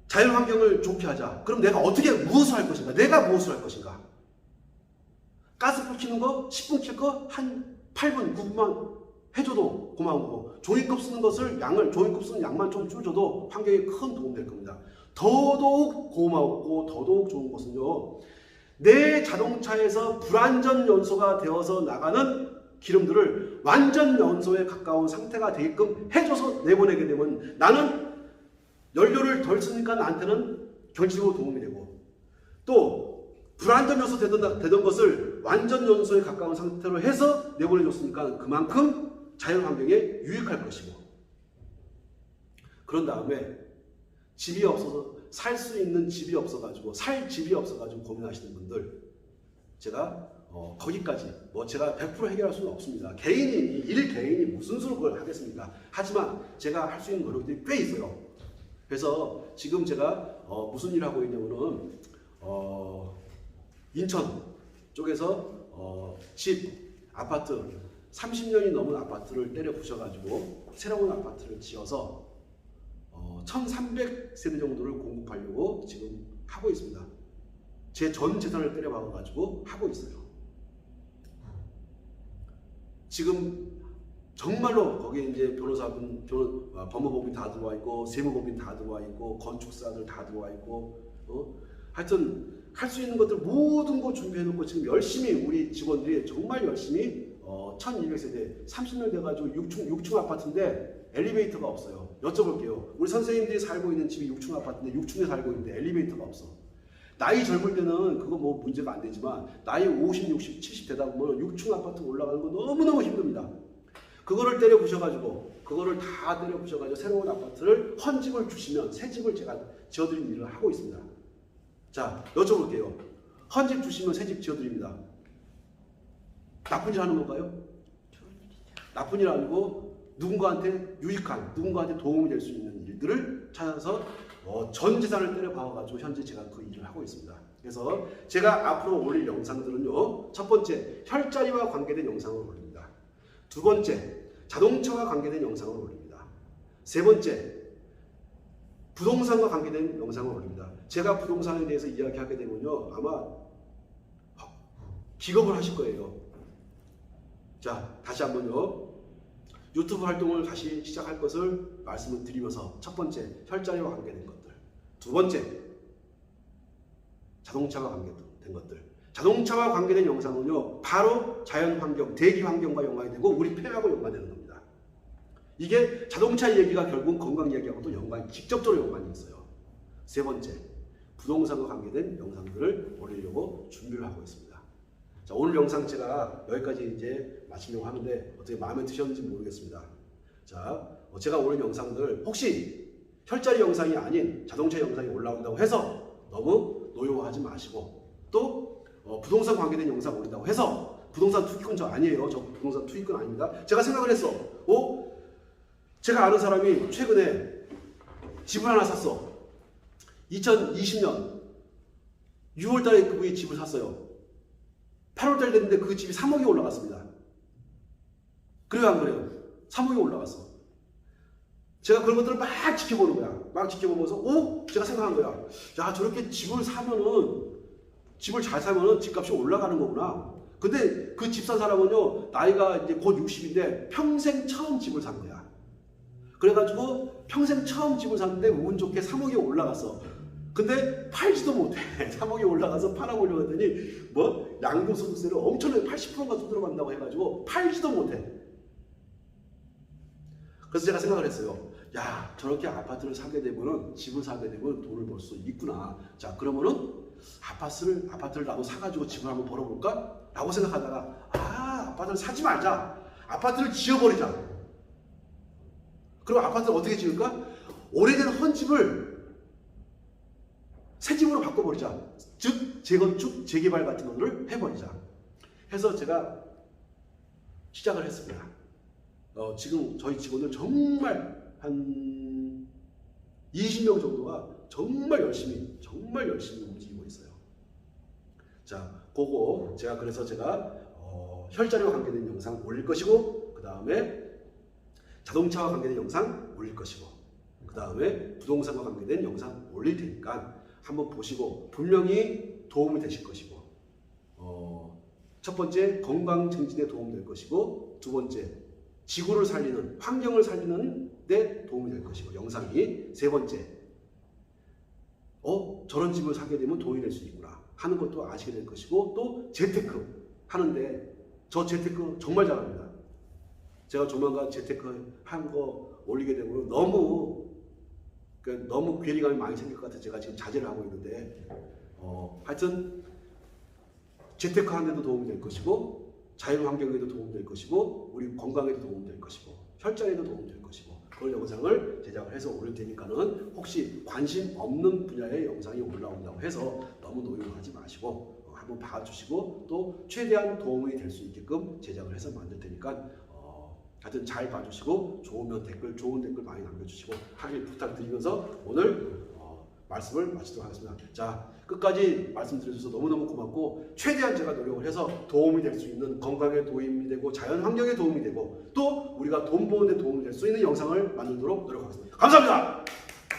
자연환경을 좋게 하자. 그럼 내가 무엇을 할 것인가? 내가 무엇을 할 것인가? 가스불 켜는 거 10분 켤 거 한 8분, 9분만 해줘도 고마운 거고, 종이컵 쓰는 종이컵 쓰는 양만 좀 줄여줘도 환경에 큰 도움 될 겁니다. 더더욱 고마웠고 더더욱 좋은 것은요, 내 자동차에서 불완전 연소가 되어서 나가는 기름들을 완전 연소에 가까운 상태가 되게끔 해줘서 내보내게 되면 나는 연료를 덜 쓰니까 나한테는 경제적으로 도움이 되고, 또 불완전 연소 되던 것을 완전 연소에 가까운 상태로 해서 내보내줬으니까 그만큼 자연환경에 유익할 것이고, 그런 다음에 집이 없어서 살 수 있는 집이 없어가지고 살 집이 없어가지고 고민하시는 분들 제가 거기까지 뭐 제가 100% 해결할 수는 없습니다. 개인이 무슨 수로 그걸 하겠습니까? 하지만 제가 할 수 있는 노력들이 꽤 있어요. 그래서 지금 제가 무슨 일을 하고 있냐면은 인천 쪽에서 집 아파트 30년이 넘은 아파트를 때려 부셔가지고 새로운 아파트를 지어서 1,300세대 정도를 공급하려고 지금 하고 있습니다. 제 전 재산을 때려 박아가지고 하고 있어요. 지금 정말로 거기에 이제 법무법인 다 들어와 있고 세무법인 다 들어와 있고 건축사들 다 들어와 있고 하여튼 할 수 있는 것들 모든 거 준비해놓고 지금 열심히 우리 직원들이 정말 열심히 1200세대 30년 돼가지고 6층 아파트인데 엘리베이터가 없어요. 여쭤볼게요. 우리 선생님들이 살고 있는 집이 6층 아파트인데 6층에 살고 있는데 엘리베이터가 없어. 나이 젊을 때는 그거 뭐 문제가 안 되지만 나이 50, 60, 70 되다 보면 6층 아파트 올라가는 거 너무너무 힘듭니다. 그거를 때려 부셔가지고 새로운 아파트를 헌집을 주시면 새 집을 제가 지어드리는 일을 하고 있습니다. 자, 여쭤볼게요. 헌집 주시면 새 집 지어드립니다. 나쁜 일 하는 건가요? 좋은 일이죠. 나쁜 일 아니고 누군가한테 유익한, 누군가한테 도움이 될 수 있는 일들을 찾아서 전 재산을 때려 박아가지고 현재 제가 그 일을 하고 있습니다. 그래서 제가 앞으로 올릴 영상들은요, 첫 번째 혈자리와 관계된 영상을 올립니다. 두 번째 자동차와 관계된 영상을 올립니다. 세 번째 부동산과 관계된 영상을 올립니다. 제가 부동산에 대해서 이야기하게 되면요, 아마 기겁을 하실 거예요. 자, 다시 한번요. 유튜브 활동을 다시 시작할 것을 말씀을 드리면서 첫 번째 혈자리와 관계된 것들, 두 번째 자동차와 관계된 것들. 자동차와 관계된 영상은요, 바로 자연환경, 대기환경과 연관이 되고 우리 폐하고 연관되는 겁니다. 이게 자동차 얘기가 결국 건강 이야기하고도 직접적으로 연관이 있어요. 세 번째, 부동산과 관계된 영상들을 올리려고 준비를 하고 있습니다. 자, 오늘 영상 제가 여기까지 이제 마치려고 하는데 어떻게 마음에 드셨는지 모르겠습니다. 자, 제가 오늘 영상들 혹시 혈자리 영상이 아닌 자동차 영상이 올라온다고 해서 너무 노여워하지 마시고, 또 부동산 관계된 영상 올린다고 해서 부동산 투기꾼 저 아니에요. 저 부동산 투기꾼 아닙니다. 제가 생각을 했어. 제가 아는 사람이 최근에 집을 하나 샀어. 2020년 6월달에 그분이 집을 샀어요. 8월달 됐는데 그 집이 3억이 올라갔습니다. 그래요, 안 그래요? 3억이 올라갔어. 제가 그런 것들을 막 지켜보는 거야. 막 지켜보면서 제가 생각한 거야. 야, 저렇게 집을 잘 사면은 집값이 올라가는 거구나. 근데 그 집 산 사람은요, 나이가 이제 곧 60인데 평생 처음 집을 산 거야. 그래가지고 평생 처음 집을 샀는데 운 좋게 3억이 올라갔어. 근데 팔지도 못해. 3억이 올라가서 팔아보려고 했더니 양도소득세를 엄청나게 80%가 두드러간다고 해가지고 팔지도 못해. 그래서 제가 생각을 했어요. 야, 저렇게 아파트를 사게 되면은, 집을 사게 되면 돈을 벌 수 있구나. 자, 그러면은 아파트를 나도 사가지고 집을 한번 벌어볼까? 라고 생각하다가, 아파트를 사지 말자. 아파트를 지어버리자. 그럼 아파트를 어떻게 지을까? 오래된 헌집을 새 집으로 바꿔버리자. 즉, 재건축, 재개발 같은 것들을 해버리자. 해서 제가 시작을 했습니다. 지금 저희 직원들 정말 한 20명 정도가 정말 열심히 움직이고 있어요. 자, 그거 그래서 제가 혈자리와 관계된 영상 올릴 것이고, 그 다음에 자동차와 관계된 영상 올릴 것이고, 그 다음에 부동산과 관계된 영상 올릴 테니까 한번 보시고 분명히 도움이 되실 것이고, 첫 번째 건강 증진에 도움될 것이고, 두 번째 지구를 살리는, 환경을 살리는 데 도움이 될 것이고, 영상이 세 번째 저런 집을 사게 되면 돈이 될 수 있구나 하는 것도 아시게 될 것이고, 또 재테크 하는데 저 재테크 정말 잘합니다. 제가 조만간 재테크 한 거 올리게 되면 너무 괴리감이 많이 생길 것 같아서 제가 지금 자제를 하고 있는데, 하여튼 재테크 하는 데도 도움이 될 것이고, 자연환경에도 도움이 될 것이고, 우리 건강에도 도움이 될 것이고, 혈자리에도 도움이 될 것이고, 그런 영상을 제작을 해서 올릴 테니까는 혹시 관심 없는 분야의 영상이 올라온다고 해서 너무 노여워하지 마시고 한번 봐주시고 또 최대한 도움이 될 수 있게끔 제작을 해서 만들 테니까 하여튼 잘 봐주시고 좋은 댓글 많이 남겨주시고 하길 부탁드리면서 오늘 말씀을 마치도록 하겠습니다. 자, 끝까지 말씀드려주셔서 너무너무 고맙고 최대한 제가 노력을 해서 도움이 될 수 있는 건강에 도움이 되고 자연 환경에 도움이 되고 또 우리가 돈 버는 데 도움이 될 수 있는 영상을 만들도록 노력하겠습니다. 감사합니다.